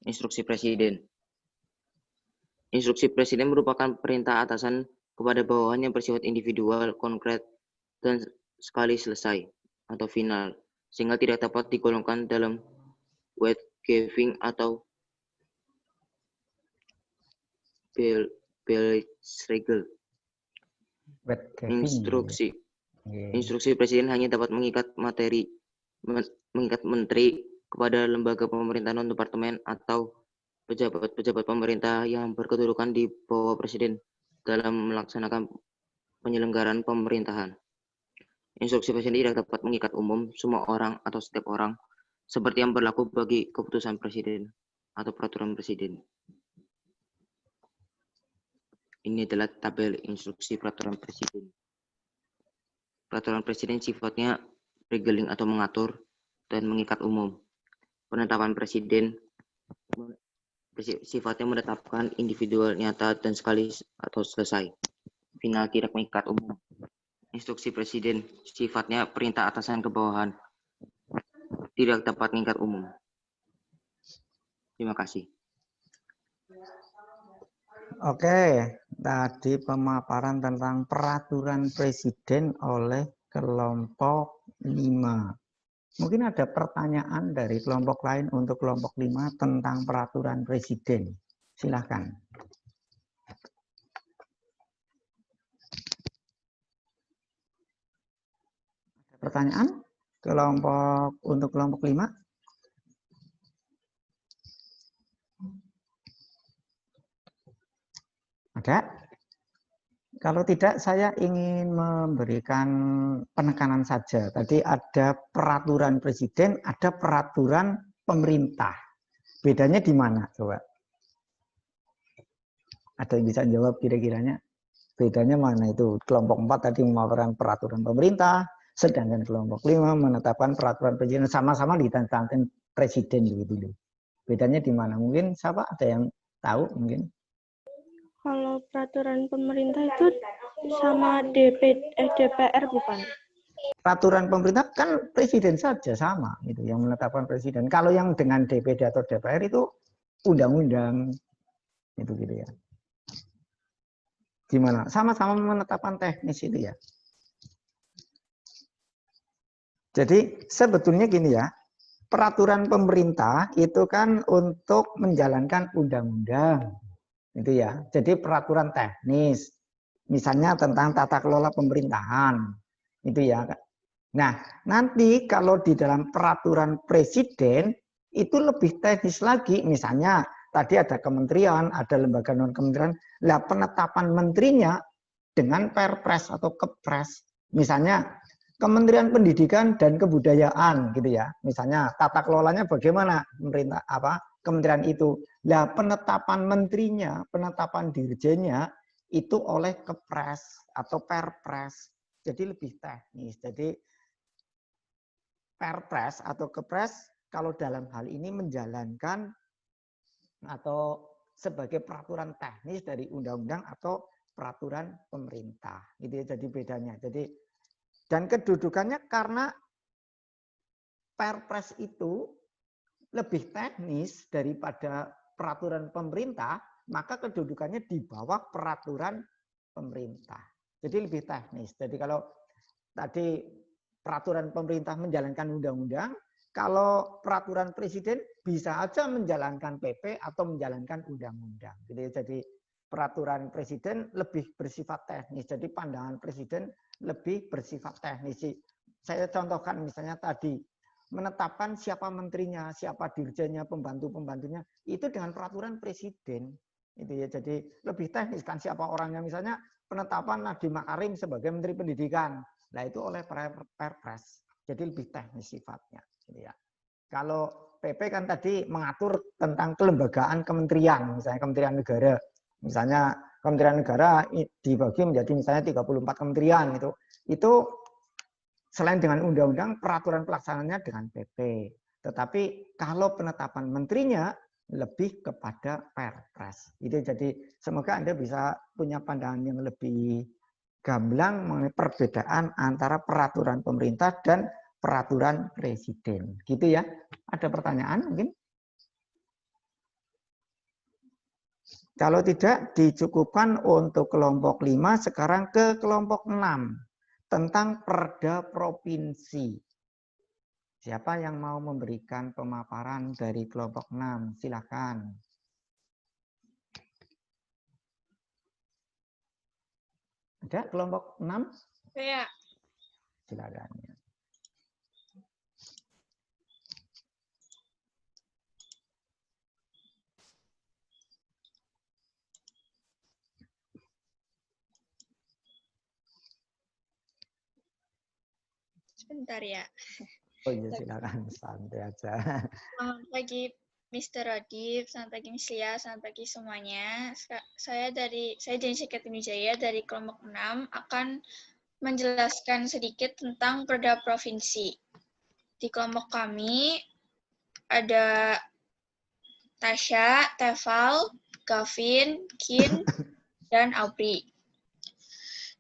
Instruksi Presiden. Instruksi Presiden merupakan perintah atasan kepada bawahan yang bersifat individual, konkret, dan sekali selesai atau final, sehingga tidak dapat digolongkan dalam wet giving atau Bildungsregel. Instruksi. Instruksi Presiden hanya dapat mengikat menteri kepada lembaga pemerintahan non departemen atau pejabat-pejabat pemerintah yang berkedudukan di bawah Presiden dalam melaksanakan penyelenggaraan pemerintahan. Instruksi Presiden tidak dapat mengikat umum, semua orang atau setiap orang, seperti yang berlaku bagi keputusan Presiden atau peraturan Presiden. Ini adalah tabel instruksi peraturan Presiden. Peraturan Presiden sifatnya regeling atau mengatur dan mengikat umum. Penetapan Presiden sifatnya menetapkan individual, nyata, dan sekali atau selesai. Final, tidak mengikat umum. Instruksi Presiden sifatnya perintah atasan ke bawahan, tidak dapat mengikat umum. Terima kasih. Oke, tadi pemaparan tentang peraturan Presiden oleh kelompok 5. Mungkin ada pertanyaan dari kelompok lain untuk kelompok 5 tentang peraturan Presiden. Silakan. Ada pertanyaan untuk kelompok 5? Ada? Kalau tidak, saya ingin memberikan penekanan saja. Tadi ada peraturan Presiden, ada peraturan pemerintah. Bedanya di mana, coba? Ada yang bisa jawab kira-kiranya? Bedanya mana itu? Kelompok 4 tadi memaparkan peraturan pemerintah, sedangkan kelompok 5 menetapkan peraturan Presiden. Sama-sama ditandatangani Presiden begitu. Bedanya di mana? Mungkin siapa ada yang tahu mungkin? Kalau peraturan pemerintah itu sama DPR bukan? Peraturan pemerintah kan Presiden saja sama, itu yang menetapkan Presiden. Kalau yang dengan DPD atau DPR itu undang-undang, itu gitu ya. Gimana? Sama-sama menetapkan teknis itu ya. Jadi sebetulnya gini ya, peraturan pemerintah itu kan untuk menjalankan undang-undang. Itu ya. Jadi peraturan teknis, misalnya tentang tata kelola pemerintahan, itu ya. Nah, nanti kalau di dalam peraturan Presiden itu lebih teknis lagi. Misalnya tadi ada kementerian, ada lembaga non kementerian. Lah penetapan menterinya dengan Perpres atau Kepres. Misalnya Kementerian Pendidikan dan Kebudayaan, gitu ya. Misalnya tata kelolanya bagaimana pemerintah kementerian itu. Lah penetapan menterinya, penetapan dirjennya itu oleh Kepres atau Perpres. Jadi lebih teknis. Jadi Perpres atau Kepres kalau dalam hal ini menjalankan atau sebagai peraturan teknis dari undang-undang atau peraturan pemerintah. Itu ya, jadi bedanya. Jadi dan kedudukannya karena Perpres itu lebih teknis daripada peraturan pemerintah, maka kedudukannya di bawah peraturan pemerintah. Jadi lebih teknis. Jadi kalau tadi peraturan pemerintah menjalankan undang-undang, kalau peraturan Presiden bisa aja menjalankan PP atau menjalankan undang-undang. Jadi peraturan Presiden lebih bersifat teknis. Jadi pandangan Presiden lebih bersifat teknis. Saya contohkan misalnya tadi, menetapkan siapa menterinya, siapa dirjennya, pembantu-pembantunya, itu dengan peraturan Presiden. Itu ya, jadi lebih teknis kan siapa orangnya. Misalnya penetapan Nadiem Makarim sebagai Menteri Pendidikan. Nah itu oleh Perpres, jadi lebih teknis sifatnya. Gitu ya. Kalau PP kan tadi mengatur tentang kelembagaan kementerian, misalnya Kementerian Negara. Misalnya Kementerian Negara dibagi menjadi misalnya 34 kementerian itu selain dengan undang-undang, peraturan pelaksananya dengan PP. Tetapi kalau penetapan menterinya lebih kepada Perpres. Itu jadi semoga Anda bisa punya pandangan yang lebih gamblang mengenai perbedaan antara peraturan pemerintah dan peraturan presiden. Gitu ya. Ada pertanyaan mungkin? Kalau tidak, dicukupkan untuk kelompok 5, sekarang ke kelompok 6. Tentang perda provinsi. Siapa yang mau memberikan pemaparan dari kelompok 6? Silakan. Ada kelompok 6? Saya. Silakan. Sebentar ya. Oh iya silakan, santai aja. Selamat pagi Mr. Rodip, selamat pagi Miss Lia, selamat pagi semuanya. Saya Jenny Wijaya dari kelompok 6 akan menjelaskan sedikit tentang perda provinsi. Di kelompok kami ada Tasya, Teval, Gavin, Kin, dan Aubrey.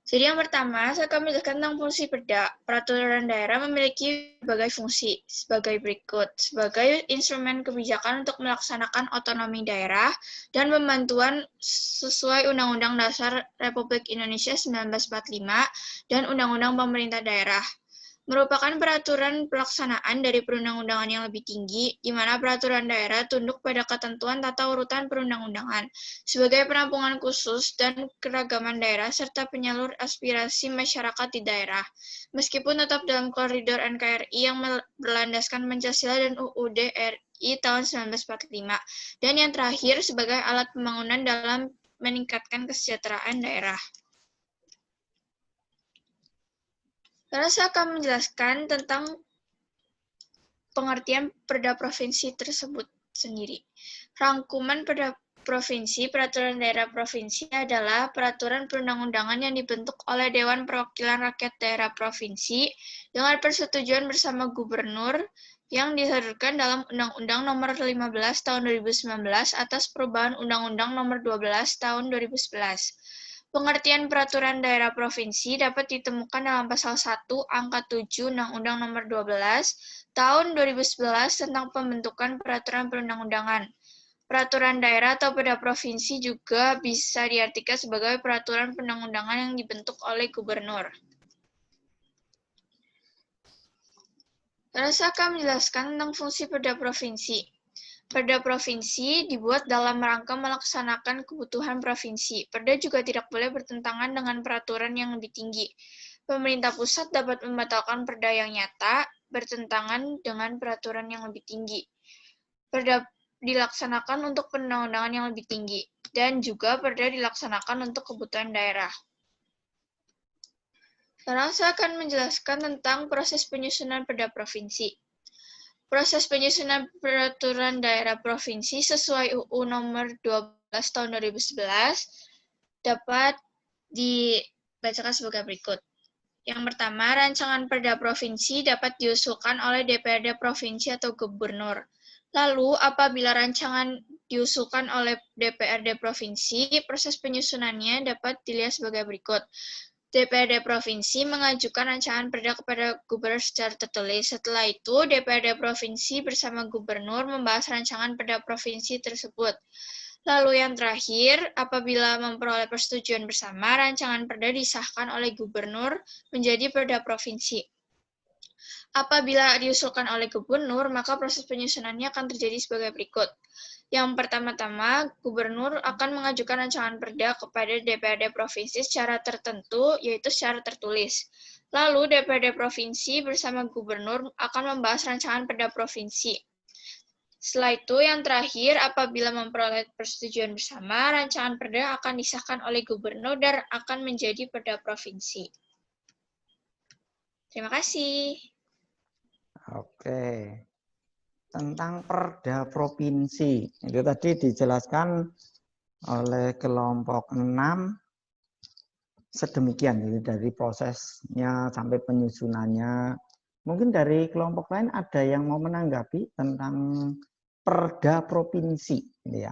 Jadi yang pertama, saya akan menjelaskan tentang fungsi perda. Peraturan daerah memiliki berbagai fungsi sebagai berikut. Sebagai instrumen kebijakan untuk melaksanakan otonomi daerah dan pembantuan sesuai Undang-Undang Dasar Republik Indonesia 1945 dan Undang-Undang Pemerintah Daerah. Merupakan peraturan pelaksanaan dari perundang-undangan yang lebih tinggi, di mana peraturan daerah tunduk pada ketentuan tata urutan perundang-undangan, sebagai penampungan khusus dan keragaman daerah serta penyalur aspirasi masyarakat di daerah, meskipun tetap dalam koridor NKRI yang berlandaskan Pancasila dan UUD RI tahun 1945, dan yang terakhir sebagai alat pembangunan dalam meningkatkan kesejahteraan daerah. Sekarang saya akan menjelaskan tentang pengertian perda provinsi tersebut sendiri. Rangkuman perda provinsi, peraturan daerah provinsi adalah peraturan perundang-undangan yang dibentuk oleh Dewan Perwakilan Rakyat Daerah Provinsi dengan persetujuan bersama gubernur yang disodorkan dalam Undang-Undang Nomor 15 Tahun 2019 atas perubahan Undang-Undang Nomor 12 Tahun 2011. Pengertian peraturan daerah provinsi dapat ditemukan dalam pasal 1 angka 7 Undang-Undang Nomor 12 Tahun 2011 tentang pembentukan peraturan perundang-undangan. Peraturan daerah atau perda provinsi juga bisa diartikan sebagai peraturan perundang-undangan yang dibentuk oleh gubernur. Sekarang saya akan menjelaskan tentang fungsi perda provinsi. Perda provinsi dibuat dalam rangka melaksanakan kebutuhan provinsi. Perda juga tidak boleh bertentangan dengan peraturan yang lebih tinggi. Pemerintah pusat dapat membatalkan perda yang nyata bertentangan dengan peraturan yang lebih tinggi. Perda dilaksanakan untuk perundang-undangan yang lebih tinggi, dan juga perda dilaksanakan untuk kebutuhan daerah. Sekarang saya akan menjelaskan tentang proses penyusunan perda provinsi. Proses penyusunan peraturan daerah provinsi sesuai UU Nomor 12 Tahun 2011 dapat dibacakan sebagai berikut. Yang pertama, rancangan perda provinsi dapat diusulkan oleh DPRD provinsi atau gubernur. Lalu, apabila rancangan diusulkan oleh DPRD provinsi, proses penyusunannya dapat dilihat sebagai berikut. DPRD Provinsi mengajukan rancangan perda kepada gubernur secara tertulis. Setelah itu, DPRD Provinsi bersama gubernur membahas rancangan perda provinsi tersebut. Lalu yang terakhir, apabila memperoleh persetujuan bersama, rancangan perda disahkan oleh gubernur menjadi perda provinsi. Apabila diusulkan oleh gubernur, maka proses penyusunannya akan terjadi sebagai berikut. Yang pertama-tama, gubernur akan mengajukan rancangan perda kepada DPRD provinsi secara tertentu, yaitu secara tertulis. Lalu DPRD provinsi bersama gubernur akan membahas rancangan perda provinsi. Setelah itu, yang terakhir, apabila memperoleh persetujuan bersama, rancangan perda akan disahkan oleh gubernur dan akan menjadi perda provinsi. Terima kasih. Oke. Tentang perda provinsi. Itu tadi dijelaskan oleh kelompok 6 sedemikian, jadi dari prosesnya sampai penyusunannya. Mungkin dari kelompok lain ada yang mau menanggapi tentang perda provinsi, gitu ya.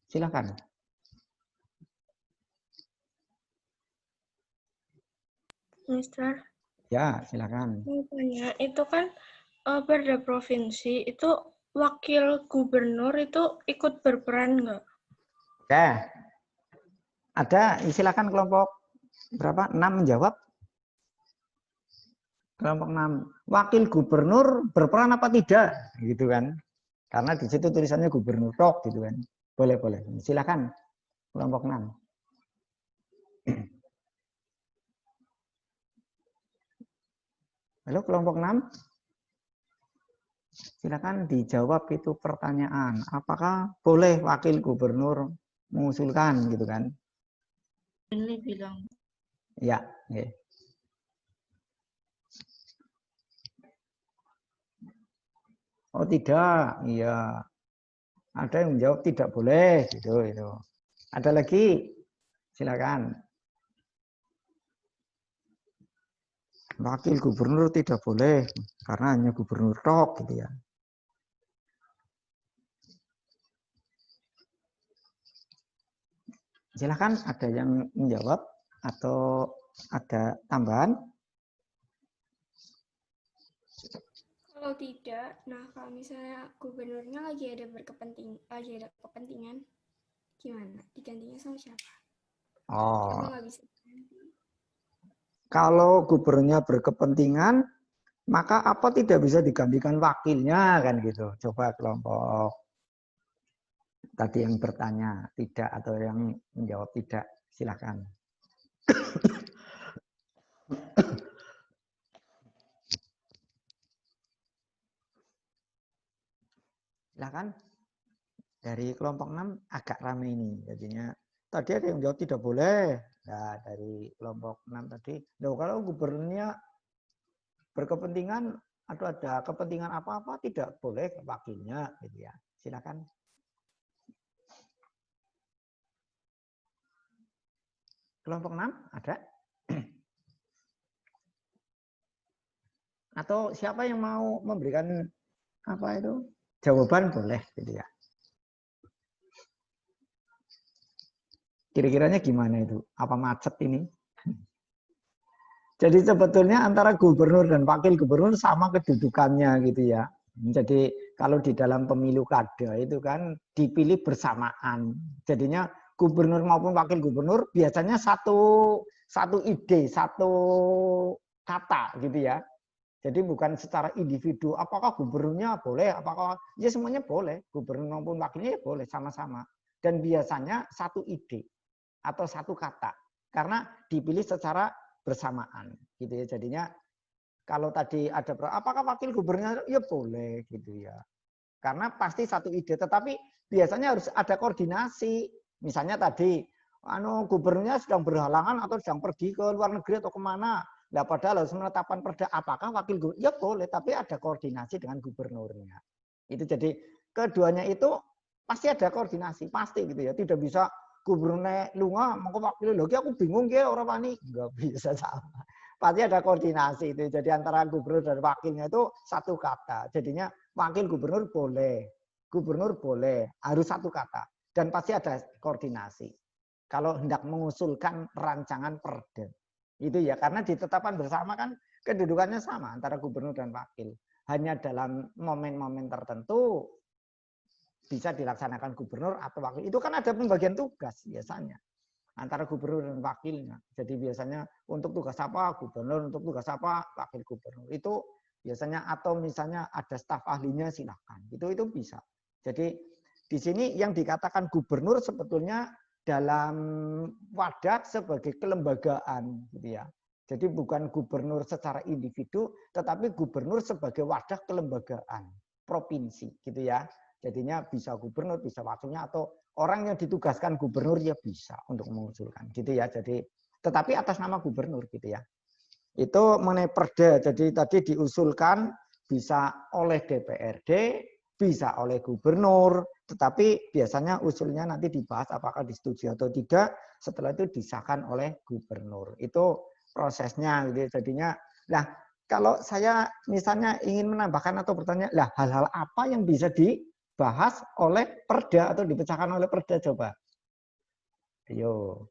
Silakan. Mister, Ya, silakan. mau tanya, itu kan perda provinsi itu wakil gubernur itu ikut berperan nggak? Oke. Ada, silakan kelompok berapa? 6 menjawab. Kelompok 6. Wakil gubernur berperan apa tidak? Gitu kan. Karena di situ tulisannya gubernur tok gitu kan. Boleh, boleh. Silakan kelompok 6. Halo kelompok 6. Silakan dijawab itu pertanyaan. Apakah boleh wakil gubernur mengusulkan gitu kan? Ini bilang. Ya, okay. Oh tidak, iya. Ada yang menjawab tidak boleh, gitu itu. Ada lagi, silakan. Wakil gubernur tidak boleh karena hanya gubernur tok, gitu ya. Silakan, ada yang menjawab atau ada tambahan? Kalau tidak, nah kalau misalnya gubernurnya lagi ada kepentingan, gimana? Digantinya sama siapa? Oh. Emang nggak bisa diganti? Kalau gubernurnya berkepentingan, maka apa tidak bisa digantikan wakilnya kan gitu. Coba kelompok tadi yang bertanya tidak atau yang menjawab tidak, silakan. Silakan. Dari kelompok 6 agak ramai ini. Jadinya tadi ada yang menjawab tidak boleh. Nah, dari kelompok 6 tadi, loh, kalau gubernurnya berkepentingan atau ada kepentingan apa-apa tidak boleh wakilnya gitu ya. Silakan. Kelompok 6 ada? Atau siapa yang mau memberikan apa itu? Jawaban boleh gitu ya. Kira-kiranya gimana itu? Apa macet ini? Jadi sebetulnya antara gubernur dan wakil gubernur sama kedudukannya gitu ya. Jadi kalau di dalam pemilu kada itu kan dipilih bersamaan. Jadinya gubernur maupun wakil gubernur biasanya satu ide, satu kata gitu ya. Jadi bukan secara individu. Apakah gubernurnya boleh? Apakah ya semuanya boleh. Gubernur maupun wakilnya ya boleh sama-sama. Dan biasanya satu ide atau satu kata. Karena dipilih secara bersamaan gitu ya. Jadinya kalau tadi ada apakah wakil gubernur ya boleh gitu ya. Karena pasti satu ide, tetapi biasanya harus ada koordinasi. Misalnya tadi gubernurnya sedang berhalangan atau sedang pergi ke luar negeri atau kemana. Nah, padahal harus menetapkan perda, apakah wakil gubernur ya boleh, tapi ada koordinasi dengan gubernurnya. Itu jadi keduanya itu pasti ada koordinasi, pasti gitu ya. Tidak bisa gubernurnya lunga mengko wakil lagi aku bingung ya orang wani, enggak bisa sama. Pasti ada koordinasi itu. Jadi antara gubernur dan wakilnya itu satu kata. Jadinya wakil gubernur boleh, harus satu kata dan pasti ada koordinasi. Kalau hendak mengusulkan rancangan perda. Itu ya karena ditetapkan bersama kan kedudukannya sama antara gubernur dan wakil. Hanya dalam momen-momen tertentu bisa dilaksanakan gubernur atau wakil. Itu kan ada pembagian tugas biasanya antara gubernur dan wakilnya. Jadi biasanya untuk tugas apa gubernur, untuk tugas apa wakil gubernur. Itu biasanya atau misalnya ada staf ahlinya silakan. Itu bisa. Jadi di sini yang dikatakan gubernur sebetulnya dalam wadah sebagai kelembagaan gitu ya. Jadi bukan gubernur secara individu tetapi gubernur sebagai wadah kelembagaan. provinsi gitu ya. Jadinya bisa gubernur, bisa wakilnya, atau orang yang ditugaskan gubernur ya bisa untuk mengusulkan gitu ya. Jadi tetapi atas nama gubernur gitu ya. Itu mengenai perda. Jadi tadi diusulkan bisa oleh DPRD, bisa oleh gubernur, tetapi biasanya usulnya nanti dibahas apakah disetujui atau tidak, setelah itu disahkan oleh gubernur. Itu prosesnya gitu. Jadinya nah, kalau saya misalnya ingin menambahkan atau bertanya, lah hal-hal apa yang bisa dibahas oleh perda atau dipecahkan oleh perda, coba. Ayo.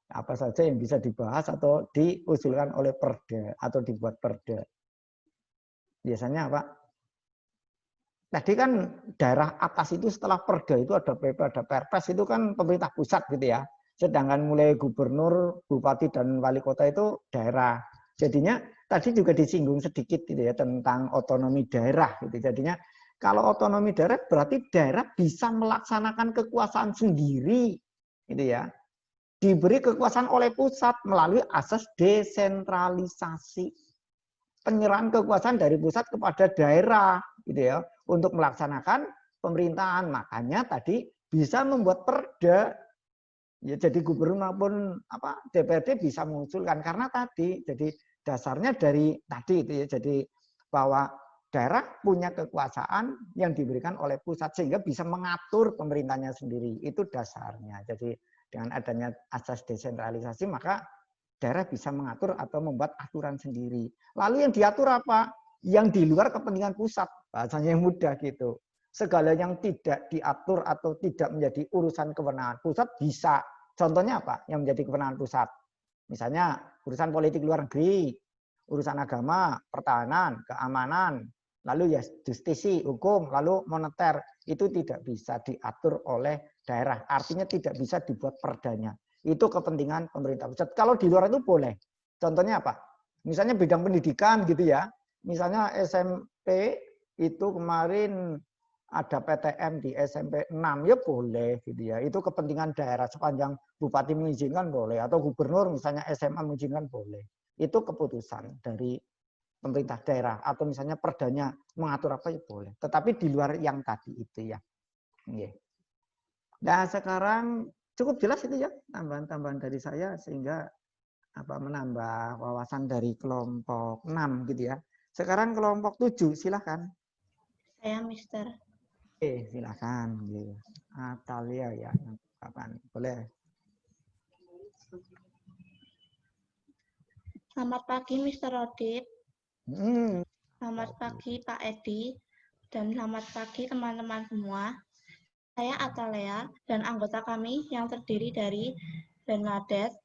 Apa saja yang bisa dibahas atau diusulkan oleh perda atau dibuat perda. Biasanya apa? Tadi kan daerah atas itu setelah perda itu ada PP, ada Perpres, itu kan pemerintah pusat gitu ya. Sedangkan mulai gubernur, bupati, dan wali kota itu daerah. Jadinya tadi juga disinggung sedikit gitu ya tentang otonomi daerah gitu. Jadinya kalau otonomi daerah berarti daerah bisa melaksanakan kekuasaan sendiri gitu ya. Diberi kekuasaan oleh pusat melalui asas desentralisasi. Penyerahan kekuasaan dari pusat kepada daerah gitu ya untuk melaksanakan pemerintahan. Makanya tadi bisa membuat perda. Ya, jadi gubernur maupun DPRD bisa mengusulkan karena tadi jadi dasarnya dari tadi itu ya, jadi bahwa daerah punya kekuasaan yang diberikan oleh pusat sehingga bisa mengatur pemerintahnya sendiri. Itu dasarnya. Jadi dengan adanya asas desentralisasi maka daerah bisa mengatur atau membuat aturan sendiri. Lalu yang diatur apa? Yang di luar kepentingan pusat. Bahasanya yang mudah gitu. Segala yang tidak diatur atau tidak menjadi urusan kewenangan pusat bisa. Contohnya apa? Yang menjadi kewenangan pusat. Misalnya urusan politik luar negeri, urusan agama, pertahanan, keamanan, lalu ya justisi, hukum, lalu moneter. Itu tidak bisa diatur oleh daerah. Artinya tidak bisa dibuat perdanya. Itu kepentingan pemerintah pusat. Kalau di luar itu boleh. Contohnya apa? Misalnya bidang pendidikan gitu ya. Misalnya SMP itu kemarin ada PTM di SMP 6 ya boleh gitu ya. Itu kepentingan daerah sepanjang bupati mengizinkan boleh atau gubernur misalnya SMA mengizinkan boleh. Itu keputusan dari pemerintah daerah atau misalnya perdanya mengatur apa ya boleh. Tetapi di luar yang tadi itu ya. Nah, sekarang cukup jelas itu ya tambahan-tambahan dari saya sehingga menambah wawasan dari kelompok 6 gitu ya. Sekarang kelompok 7 silakan. Saya Mister. Silakan gitu. Atalia ya. Kapan? Boleh. Selamat pagi Mr. Rodip. Selamat pagi Pak Edi dan selamat pagi teman-teman semua. Saya Atalia dan anggota kami yang terdiri dari Bernadette,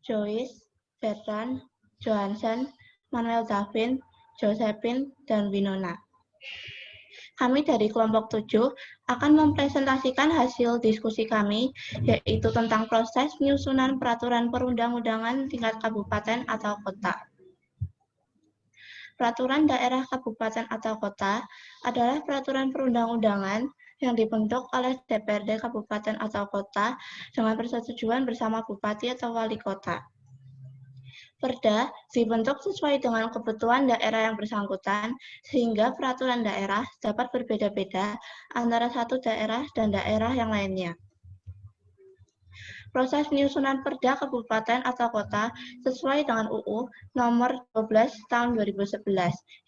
Joyce, Bertrand, Johansen, Manuel Davin, Josephine, dan Winona. Kami dari kelompok 7 akan mempresentasikan hasil diskusi kami, yaitu tentang proses penyusunan peraturan perundang-undangan tingkat kabupaten atau kota. Peraturan daerah kabupaten atau kota adalah peraturan perundang-undangan yang dibentuk oleh DPRD kabupaten atau kota dengan persetujuan bersama bupati atau wali kota. Perda dibentuk sesuai dengan kebutuhan daerah yang bersangkutan, sehingga peraturan daerah dapat berbeda-beda antara satu daerah dan daerah yang lainnya. Proses penyusunan perda kabupaten atau kota sesuai dengan UU nomor 12 tahun 2011,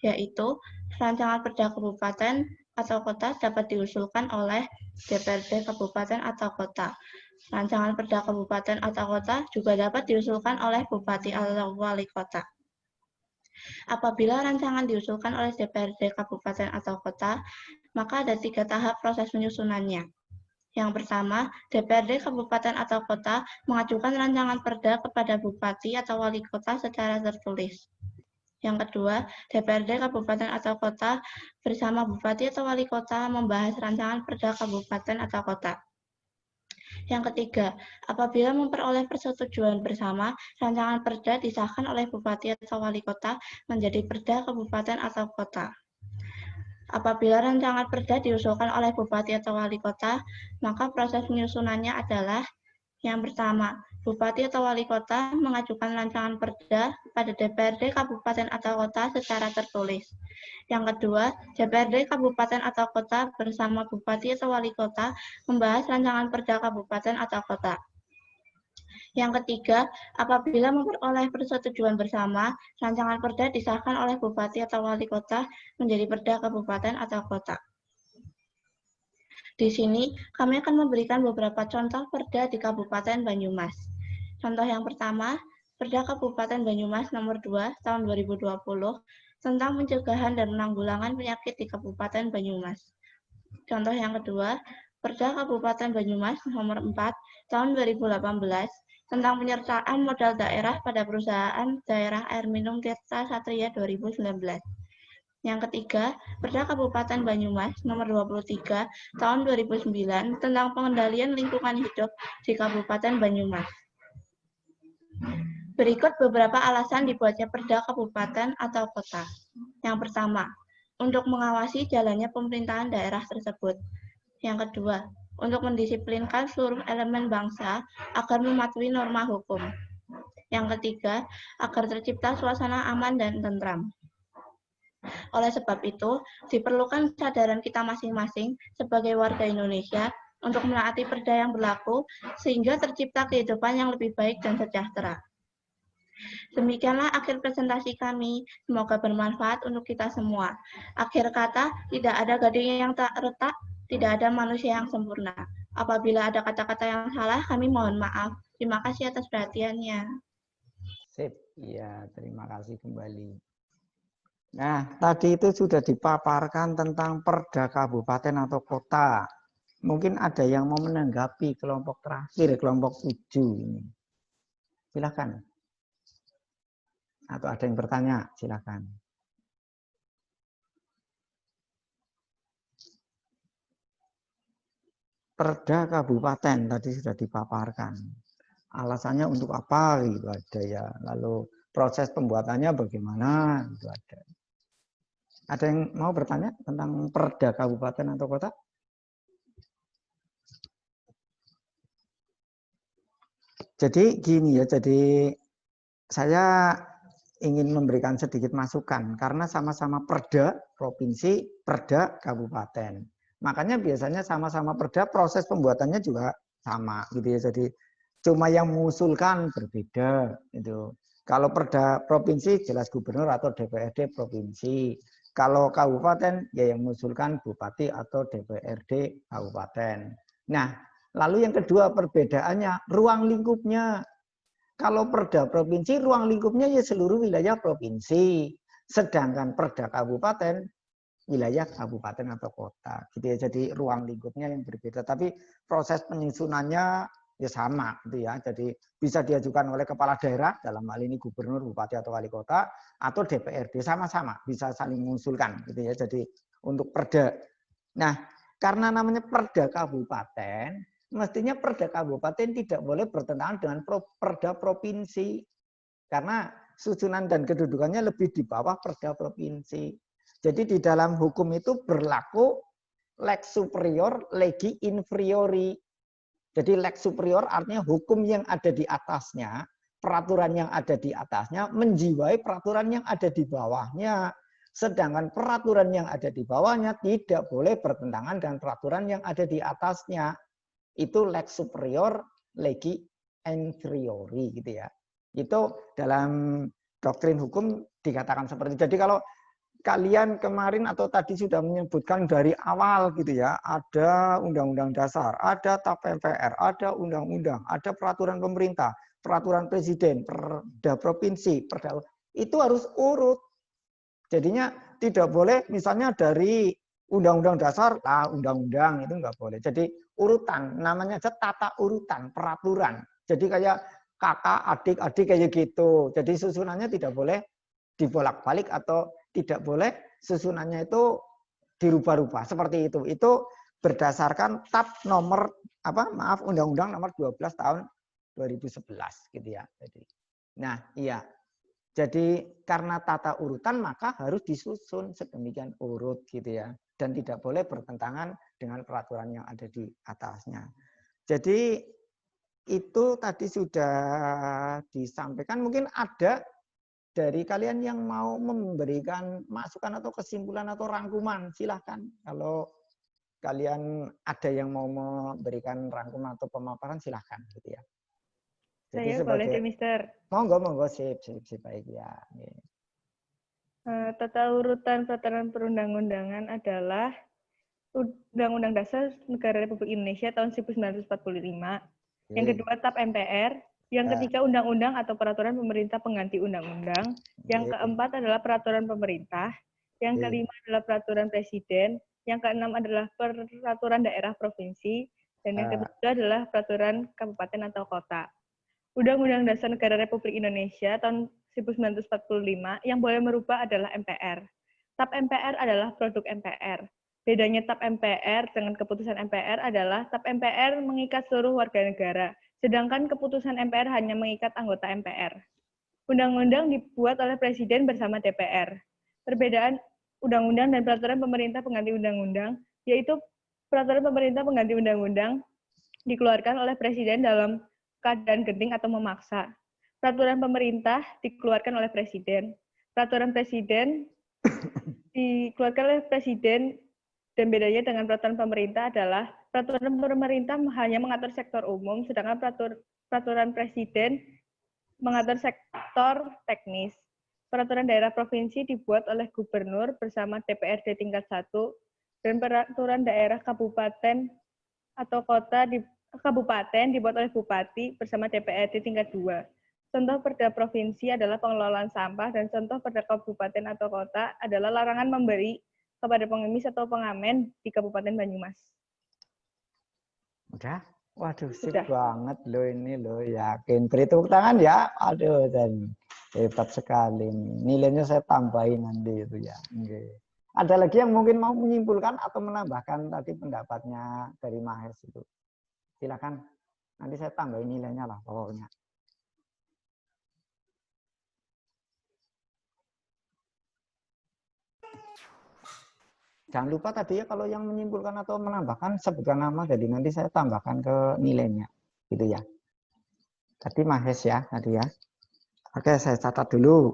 yaitu rancangan perda kabupaten atau kota dapat diusulkan oleh DPRD kabupaten atau kota. Rancangan perda kabupaten atau kota juga dapat diusulkan oleh bupati atau wali kota. Apabila rancangan diusulkan oleh DPRD kabupaten atau kota, maka ada 3 tahap proses penyusunannya. Yang pertama, DPRD kabupaten atau kota mengajukan rancangan perda kepada bupati atau wali kota secara tertulis. Yang kedua, DPRD kabupaten atau kota bersama bupati atau wali kota membahas rancangan perda kabupaten atau kota. Yang ketiga, apabila memperoleh persetujuan bersama, rancangan perda disahkan oleh bupati atau wali kota menjadi perda kabupaten atau kota. Apabila rancangan perda diusulkan oleh bupati atau wali kota, maka proses penyusunannya adalah yang pertama, Bupati atau wali kota mengajukan rancangan perda pada DPRD kabupaten atau kota secara tertulis. Yang kedua, DPRD kabupaten atau kota bersama bupati atau wali kota membahas rancangan perda kabupaten atau kota. Yang ketiga, apabila memperoleh persetujuan bersama, rancangan perda disahkan oleh bupati atau wali kota menjadi perda kabupaten atau kota. Di sini, kami akan memberikan beberapa contoh perda di Kabupaten Banyumas. Contoh yang pertama, Perda Kabupaten Banyumas nomor 2 tahun 2020 tentang pencegahan dan penanggulangan penyakit di Kabupaten Banyumas. Contoh yang kedua, Perda Kabupaten Banyumas nomor 4 tahun 2018 tentang penyertaan modal daerah pada perusahaan daerah air minum Tirta Satria 2019. Yang ketiga, Perda Kabupaten Banyumas nomor 23 tahun 2009 tentang pengendalian lingkungan hidup di Kabupaten Banyumas. Berikut beberapa alasan dibuatnya Perda Kabupaten atau Kota. Yang pertama, untuk mengawasi jalannya pemerintahan daerah tersebut. Yang kedua, untuk mendisiplinkan seluruh elemen bangsa agar mematuhi norma hukum. Yang ketiga, agar tercipta suasana aman dan tentram. Oleh sebab itu, diperlukan kesadaran kita masing-masing sebagai warga Indonesia untuk menaati perda yang berlaku sehingga tercipta kehidupan yang lebih baik dan sejahtera. Demikianlah akhir presentasi kami. Semoga bermanfaat untuk kita semua. Akhir kata, tidak ada gading yang tak retak, tidak ada manusia yang sempurna. Apabila ada kata-kata yang salah, kami mohon maaf. Terima kasih atas perhatiannya. Sip, ya terima kasih kembali. Nah, tadi itu sudah dipaparkan tentang perda kabupaten atau kota. Mungkin ada yang mau menanggapi kelompok terakhir, kelompok 7 ini. Silakan. Atau ada yang bertanya, silakan. Perda kabupaten tadi sudah dipaparkan. Alasannya untuk apa gitu ada ya. Lalu proses pembuatannya bagaimana gitu ada. Ada yang mau bertanya tentang perda kabupaten atau kota? Jadi gini ya, jadi saya ingin memberikan sedikit masukan karena sama-sama perda provinsi, perda kabupaten. Makanya biasanya sama-sama perda proses pembuatannya juga sama gitu ya. Jadi cuma yang mengusulkan berbeda itu. Kalau perda provinsi jelas gubernur atau DPRD provinsi. Kalau kabupaten ya yang mengusulkan bupati atau DPRD kabupaten. Nah, lalu yang kedua perbedaannya ruang lingkupnya. Kalau perda provinsi ruang lingkupnya ya seluruh wilayah provinsi. Sedangkan perda kabupaten wilayah kabupaten atau kota. Gitu ya. Jadi ruang lingkupnya yang berbeda. Tapi proses penyusunannya ya sama gitu ya. Jadi bisa diajukan oleh kepala daerah dalam hal ini gubernur, bupati atau wali kota atau DPRD sama-sama bisa saling mengusulkan gitu ya. Jadi untuk perda. Nah, karena namanya perda kabupaten, mestinya perda kabupaten tidak boleh bertentangan dengan perda provinsi. Karena susunan dan kedudukannya lebih di bawah perda provinsi. Jadi di dalam hukum itu berlaku lex superior legi inferiori. Jadi lex superior artinya hukum yang ada di atasnya, peraturan yang ada di atasnya menjiwai peraturan yang ada di bawahnya. Sedangkan peraturan yang ada di bawahnya tidak boleh bertentangan dengan peraturan yang ada di atasnya. Itu lex superior legi inferiori gitu ya. Itu dalam doktrin hukum dikatakan seperti itu. Jadi kalau kalian kemarin atau tadi sudah menyebutkan dari awal gitu ya, ada undang-undang dasar, ada TAP MPR, ada undang-undang, ada peraturan pemerintah, peraturan presiden, perda provinsi, perda, itu harus urut. Jadinya tidak boleh misalnya dari undang-undang dasar, undang-undang itu nggak boleh. Jadi urutan, namanya aja tata urutan, peraturan. Jadi kayak kakak, adik, adik kayak gitu. Jadi susunannya tidak boleh dibolak-balik atau tidak boleh susunannya itu dirubah-rubah seperti itu. Itu berdasarkan TAP nomor Undang-Undang nomor 12 tahun 2011 gitu ya. Jadi, nah iya. Jadi karena tata urutan maka harus disusun sedemikian urut gitu ya. Dan tidak boleh bertentangan dengan peraturan yang ada di atasnya. Jadi itu tadi sudah disampaikan. Mungkin ada dari kalian yang mau memberikan masukan atau kesimpulan atau rangkuman, silahkan. Kalau kalian ada yang mau memberikan rangkuman atau pemaparan, silahkan gitu ya. Jadi Saya boleh sih, Mister. Monggo, sip, baik ya. Tata urutan peraturan perundang-undangan adalah Undang-Undang Dasar Negara Republik Indonesia tahun 1945. Yang kedua, TAP MPR. Yang ketiga, undang-undang atau peraturan pemerintah pengganti undang-undang. Yang keempat adalah peraturan pemerintah. Yang kelima adalah peraturan presiden. Yang keenam adalah peraturan daerah provinsi. Dan yang ketujuh adalah peraturan kabupaten atau kota. Undang-Undang Dasar Negara Republik Indonesia tahun 1945 yang boleh merubah adalah MPR. TAP MPR adalah produk MPR. Bedanya TAP MPR dengan keputusan MPR adalah TAP MPR mengikat seluruh warga negara, sedangkan keputusan MPR hanya mengikat anggota MPR. Undang-undang dibuat oleh Presiden bersama DPR. Perbedaan undang-undang dan peraturan pemerintah pengganti undang-undang, yaitu peraturan pemerintah pengganti undang-undang dikeluarkan oleh Presiden dalam keadaan genting atau memaksa. Peraturan pemerintah dikeluarkan oleh Presiden. Peraturan Presiden dikeluarkan oleh Presiden. Dan bedanya dengan peraturan pemerintah adalah peraturan pemerintah hanya mengatur sektor umum, sedangkan peraturan presiden mengatur sektor teknis. Peraturan daerah provinsi dibuat oleh gubernur bersama DPRD tingkat 1, dan peraturan daerah kabupaten atau kota kabupaten dibuat oleh bupati bersama DPRD tingkat 2. Contoh perda provinsi adalah pengelolaan sampah, dan contoh perda kabupaten atau kota adalah larangan memberi kepada pengemis atau pengamen di Kabupaten Banyumas. Udah? Waduh, sip banget loh ini loh, yakin. Beri tepuk tangan ya. Aduh, dan hebat sekali. Nilainya saya tambahin nanti itu ya. Oke. Ada lagi yang mungkin mau menyimpulkan atau menambahkan tadi pendapatnya dari Mahes itu? Silakan. Nanti saya tambahin nilainya lah pokoknya. Jangan lupa tadi ya, kalau yang menyimpulkan atau menambahkan sebutkan nama, jadi nanti saya tambahkan ke nilainya, gitu ya. Tadi Mahes ya, tadi ya. Oke, saya catat dulu.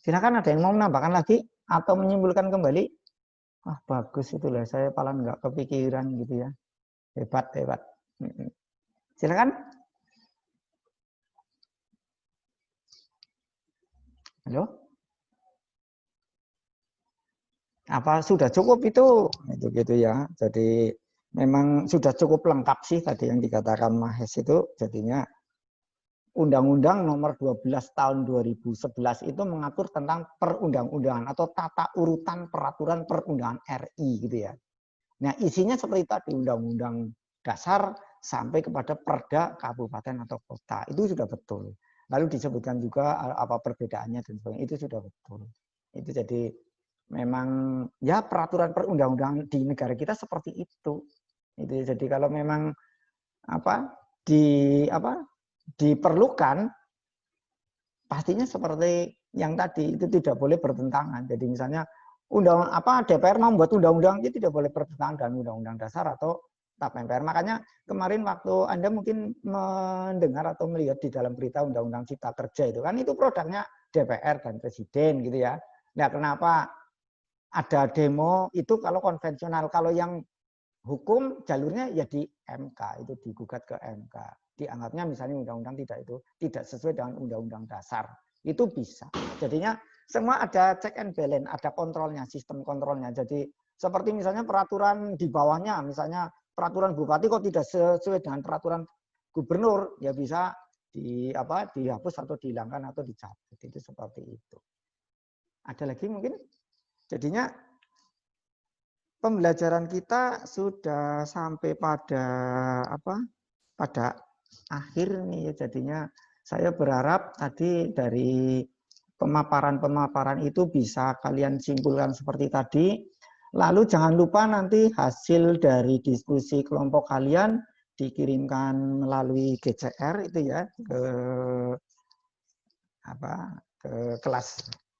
Silakan, ada yang mau menambahkan lagi atau menyimpulkan kembali? Wah, bagus itu lah, saya paling nggak kepikiran gitu ya. Hebat. Silakan. Halo? Apa sudah cukup itu gitu ya. Jadi memang sudah cukup lengkap sih tadi yang dikatakan Mahes itu. Jadinya Undang-Undang Nomor 12 Tahun 2011 itu mengatur tentang perundang-undangan atau tata urutan peraturan perundangan RI gitu ya. Nah, isinya seperti tadi, Undang-Undang Dasar sampai kepada Perda kabupaten atau kota. Itu sudah betul. Lalu disebutkan juga apa perbedaannya dan sebagainya, itu sudah betul. Itu jadi memang ya peraturan perundang-undangan di negara kita seperti itu. Jadi kalau memang diperlukan, pastinya seperti yang tadi itu tidak boleh bertentangan. Jadi misalnya DPR mau membuat undang-undang, itu tidak boleh bertentangan dengan Undang-Undang Dasar atau TAP MPR. Makanya kemarin waktu Anda mungkin mendengar atau melihat di dalam berita Undang-Undang Cipta Kerja itu kan itu produknya DPR dan Presiden gitu ya. Nah, kenapa ada demo itu kalau konvensional, kalau yang hukum jalurnya ya di MK, itu digugat ke MK. Dianggapnya misalnya undang-undang tidak sesuai dengan undang-undang dasar. Itu bisa. Jadinya semua ada check and balance, ada kontrolnya, sistem kontrolnya. Jadi seperti misalnya peraturan di bawahnya, misalnya peraturan bupati kok tidak sesuai dengan peraturan gubernur, ya bisa dihapus atau dihilangkan atau dicabut. Itu seperti itu. Ada lagi mungkin? Jadinya pembelajaran kita sudah sampai pada akhir nih. Jadinya saya berharap tadi dari pemaparan itu bisa kalian simpulkan seperti tadi. Lalu jangan lupa nanti hasil dari diskusi kelompok kalian dikirimkan melalui GCR itu ya ke kelas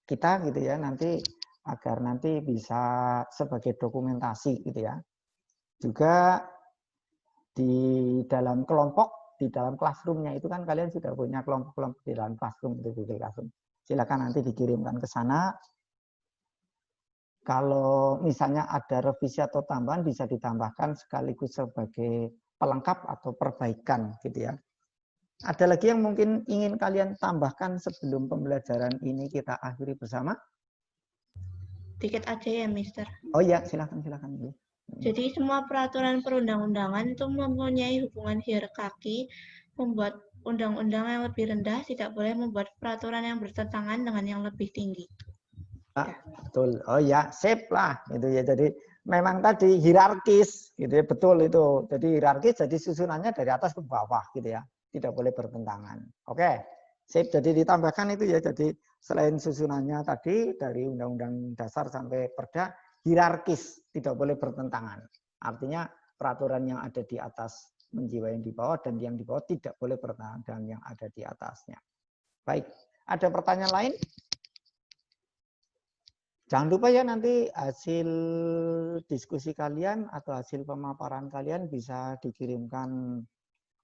kita gitu ya, nanti agar nanti bisa sebagai dokumentasi gitu ya. Juga di dalam kelompok, di dalam classroom-nya itu kan kalian sudah punya kelompok-kelompok di dalam classroom, itu Google Classroom. Silakan nanti dikirimkan ke sana. Kalau misalnya ada revisi atau tambahan bisa ditambahkan sekaligus sebagai pelengkap atau perbaikan gitu ya. Ada lagi yang mungkin ingin kalian tambahkan sebelum pembelajaran ini kita akhiri bersama? Dikit aja ya, Mister. Oh iya, silakan. Jadi semua peraturan perundang-undangan itu mempunyai hubungan hierarki, membuat undang-undang yang lebih rendah tidak boleh membuat peraturan yang bertentangan dengan yang lebih tinggi. Betul. Oh ya, sip lah gitu ya. Jadi memang tadi hierarkis gitu ya, betul itu. Jadi hierarkis jadi susunannya dari atas ke bawah gitu ya. Tidak boleh bertentangan. Oke. Sip, jadi ditambahkan itu ya. Jadi selain susunannya tadi dari Undang-Undang Dasar sampai Perda hierarkis, tidak boleh bertentangan. Artinya peraturan yang ada di atas menjiwai yang di bawah dan yang di bawah tidak boleh bertentangan dengan yang ada di atasnya. Baik, ada pertanyaan lain? Jangan lupa ya nanti hasil diskusi kalian atau hasil pemaparan kalian bisa dikirimkan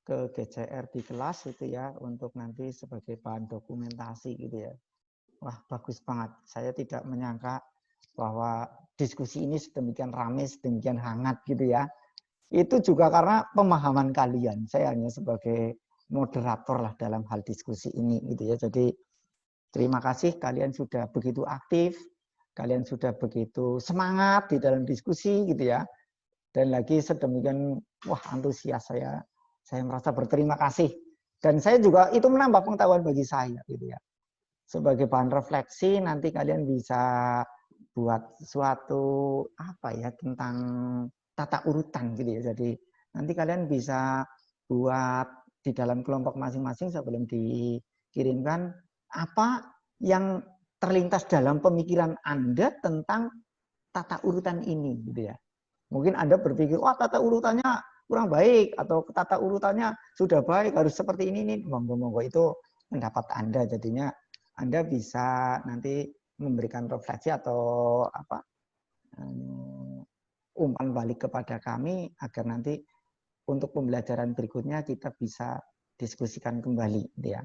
ke GCR di kelas itu ya untuk nanti sebagai bahan dokumentasi gitu ya. Wah, bagus banget. Saya tidak menyangka bahwa diskusi ini sedemikian ramai, sedemikian hangat gitu ya. Itu juga karena pemahaman kalian. Saya hanya sebagai moderator lah dalam hal diskusi ini gitu ya. Jadi terima kasih kalian sudah begitu aktif. Kalian sudah begitu semangat di dalam diskusi gitu ya. Dan lagi sedemikian antusias saya merasa berterima kasih. Dan saya juga itu menambah pengetahuan bagi saya gitu ya. Sebagai bahan refleksi nanti kalian bisa buat suatu tentang tata urutan gitu ya. Jadi nanti kalian bisa buat di dalam kelompok masing-masing sebelum dikirimkan apa yang terlintas dalam pemikiran Anda tentang tata urutan ini gitu ya. Mungkin Anda berpikir, wah tata urutannya kurang baik atau tata urutannya sudah baik, harus seperti ini. Monggo itu pendapat Anda, jadinya Anda bisa nanti memberikan refleksi atau umpan balik kepada kami agar nanti untuk pembelajaran berikutnya kita bisa diskusikan kembali gitu ya.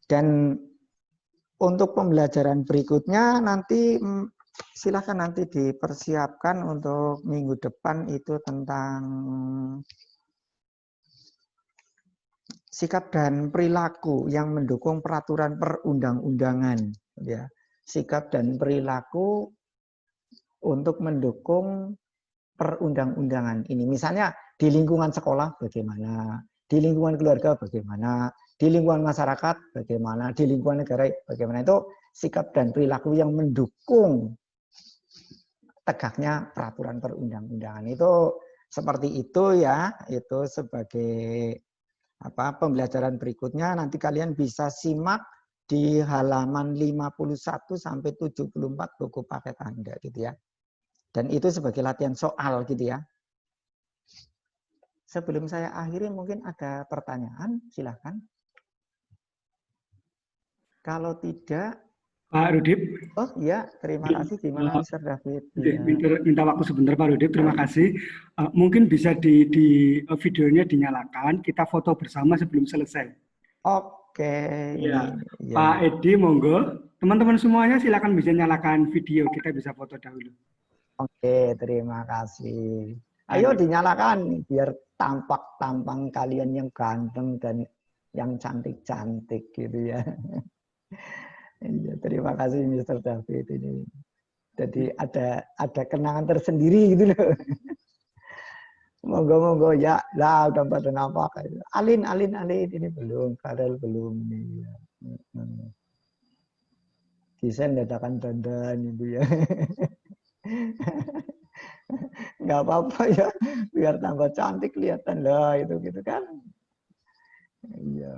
Dan untuk pembelajaran berikutnya nanti silakan nanti dipersiapkan untuk minggu depan itu tentang sikap dan perilaku yang mendukung peraturan perundang-undangan ya. Sikap dan perilaku untuk mendukung perundang-undangan ini. Misalnya di lingkungan sekolah bagaimana, di lingkungan keluarga bagaimana, di lingkungan masyarakat bagaimana, di lingkungan negara bagaimana. Itu sikap dan perilaku yang mendukung tegaknya peraturan perundang-undangan. Itu seperti itu ya, itu sebagai pembelajaran berikutnya nanti kalian bisa simak di halaman 51 sampai 74 buku paket Anda gitu ya. Dan itu sebagai latihan soal gitu ya. Sebelum saya akhiri mungkin ada pertanyaan, silahkan. Kalau tidak, Pak Rudip. Oh iya, terima kasih. Gimana Mr. David? Minta waktu sebentar Pak Rudip, terima kasih. Mungkin bisa di videonya dinyalakan, kita foto bersama sebelum selesai. Oke. Ya. Pak Edi, monggo. Teman-teman semuanya silakan bisa nyalakan video, kita bisa foto dahulu. Oke, terima kasih. Ayo dinyalakan, biar tampak tampang kalian yang ganteng dan yang cantik-cantik gitu ya. Iya, terima kasih Mr. David ini. Jadi ada kenangan tersendiri gitu loh. Monggo ya, lah udah pada nampak. Alin ini belum, Karel belum nih. Desain dadakan dandan itu ya. Nggak apa-apa ya, biar tambah cantik kelihatan lah itu gitu kan. Iya.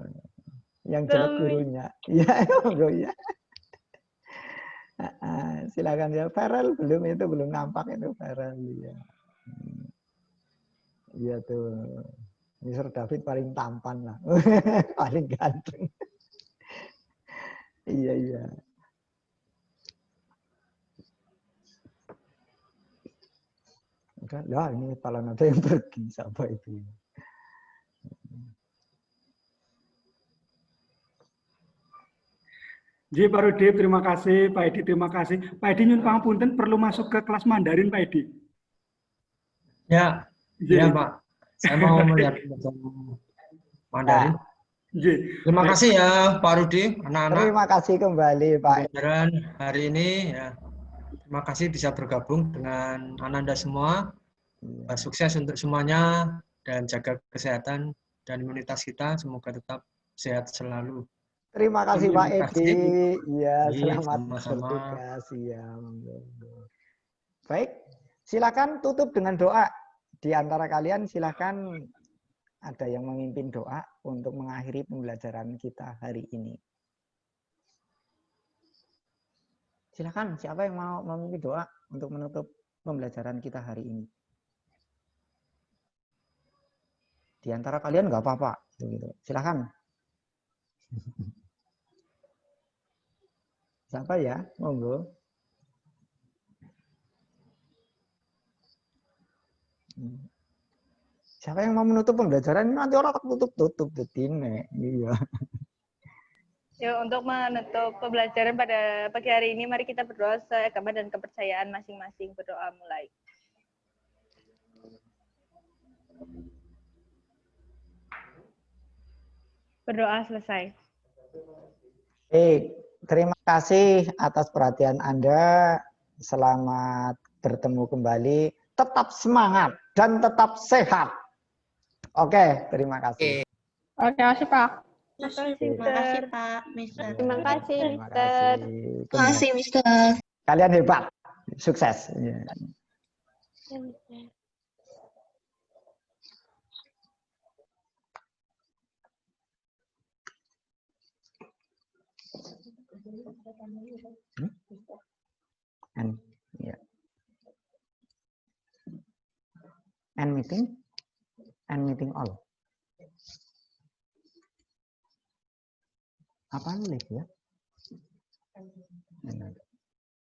Yang jelek gurunya. Iya, monggo ya. Silakan ya, Farel itu belum nampak itu Farel ya. Iya tuh, Mr. David paling tampan lah, paling ganteng. Iya. Udah, lah ini kalau ada yang pergi siapa itu? Ji, Pak Rudi, terima kasih. Pak Edi, terima kasih. Pak Edi, nyun pangapunten perlu masuk ke kelas Mandarin, Pak Edi. Ya, ya Pak. Saya mau melihat Mandarin. Terima kasih ya Pak Rudi, anak-anak. Terima kasih kembali Pak. Pembelajaran hari ini ya. Terima kasih bisa bergabung dengan Ananda semua. Sukses untuk semuanya dan jaga kesehatan dan imunitas kita. Semoga tetap sehat selalu. Terima kasih Pak Edi. Ya, Iya, selamat sama-sama. bertugas. Ya. Baik, silakan tutup dengan doa. Di antara kalian silakan ada yang memimpin doa untuk mengakhiri pembelajaran kita hari ini. Silakan, siapa yang mau memimpin doa untuk menutup pembelajaran kita hari ini? Di antara kalian nggak apa-apa, gitu. Silakan. Siapa ya? Monggo. Siapa yang mau menutup pembelajaran? Nanti orang tutup detine. Iya. Ya, untuk menutup pembelajaran pada pagi hari ini, mari kita berdoa sesuai agama dan kepercayaan masing-masing. Berdoa mulai. Berdoa selesai. Terima kasih atas perhatian Anda. Selamat bertemu kembali. Tetap semangat dan tetap sehat. Oke, terima kasih. Oke, terima kasih Pak. Terima kasih Pak, Mister. Terima kasih, Terima Mister. Terima kasih, Mister. Kalian hebat. Sukses. Ya. And yeah. And meeting all. Apaan live ya?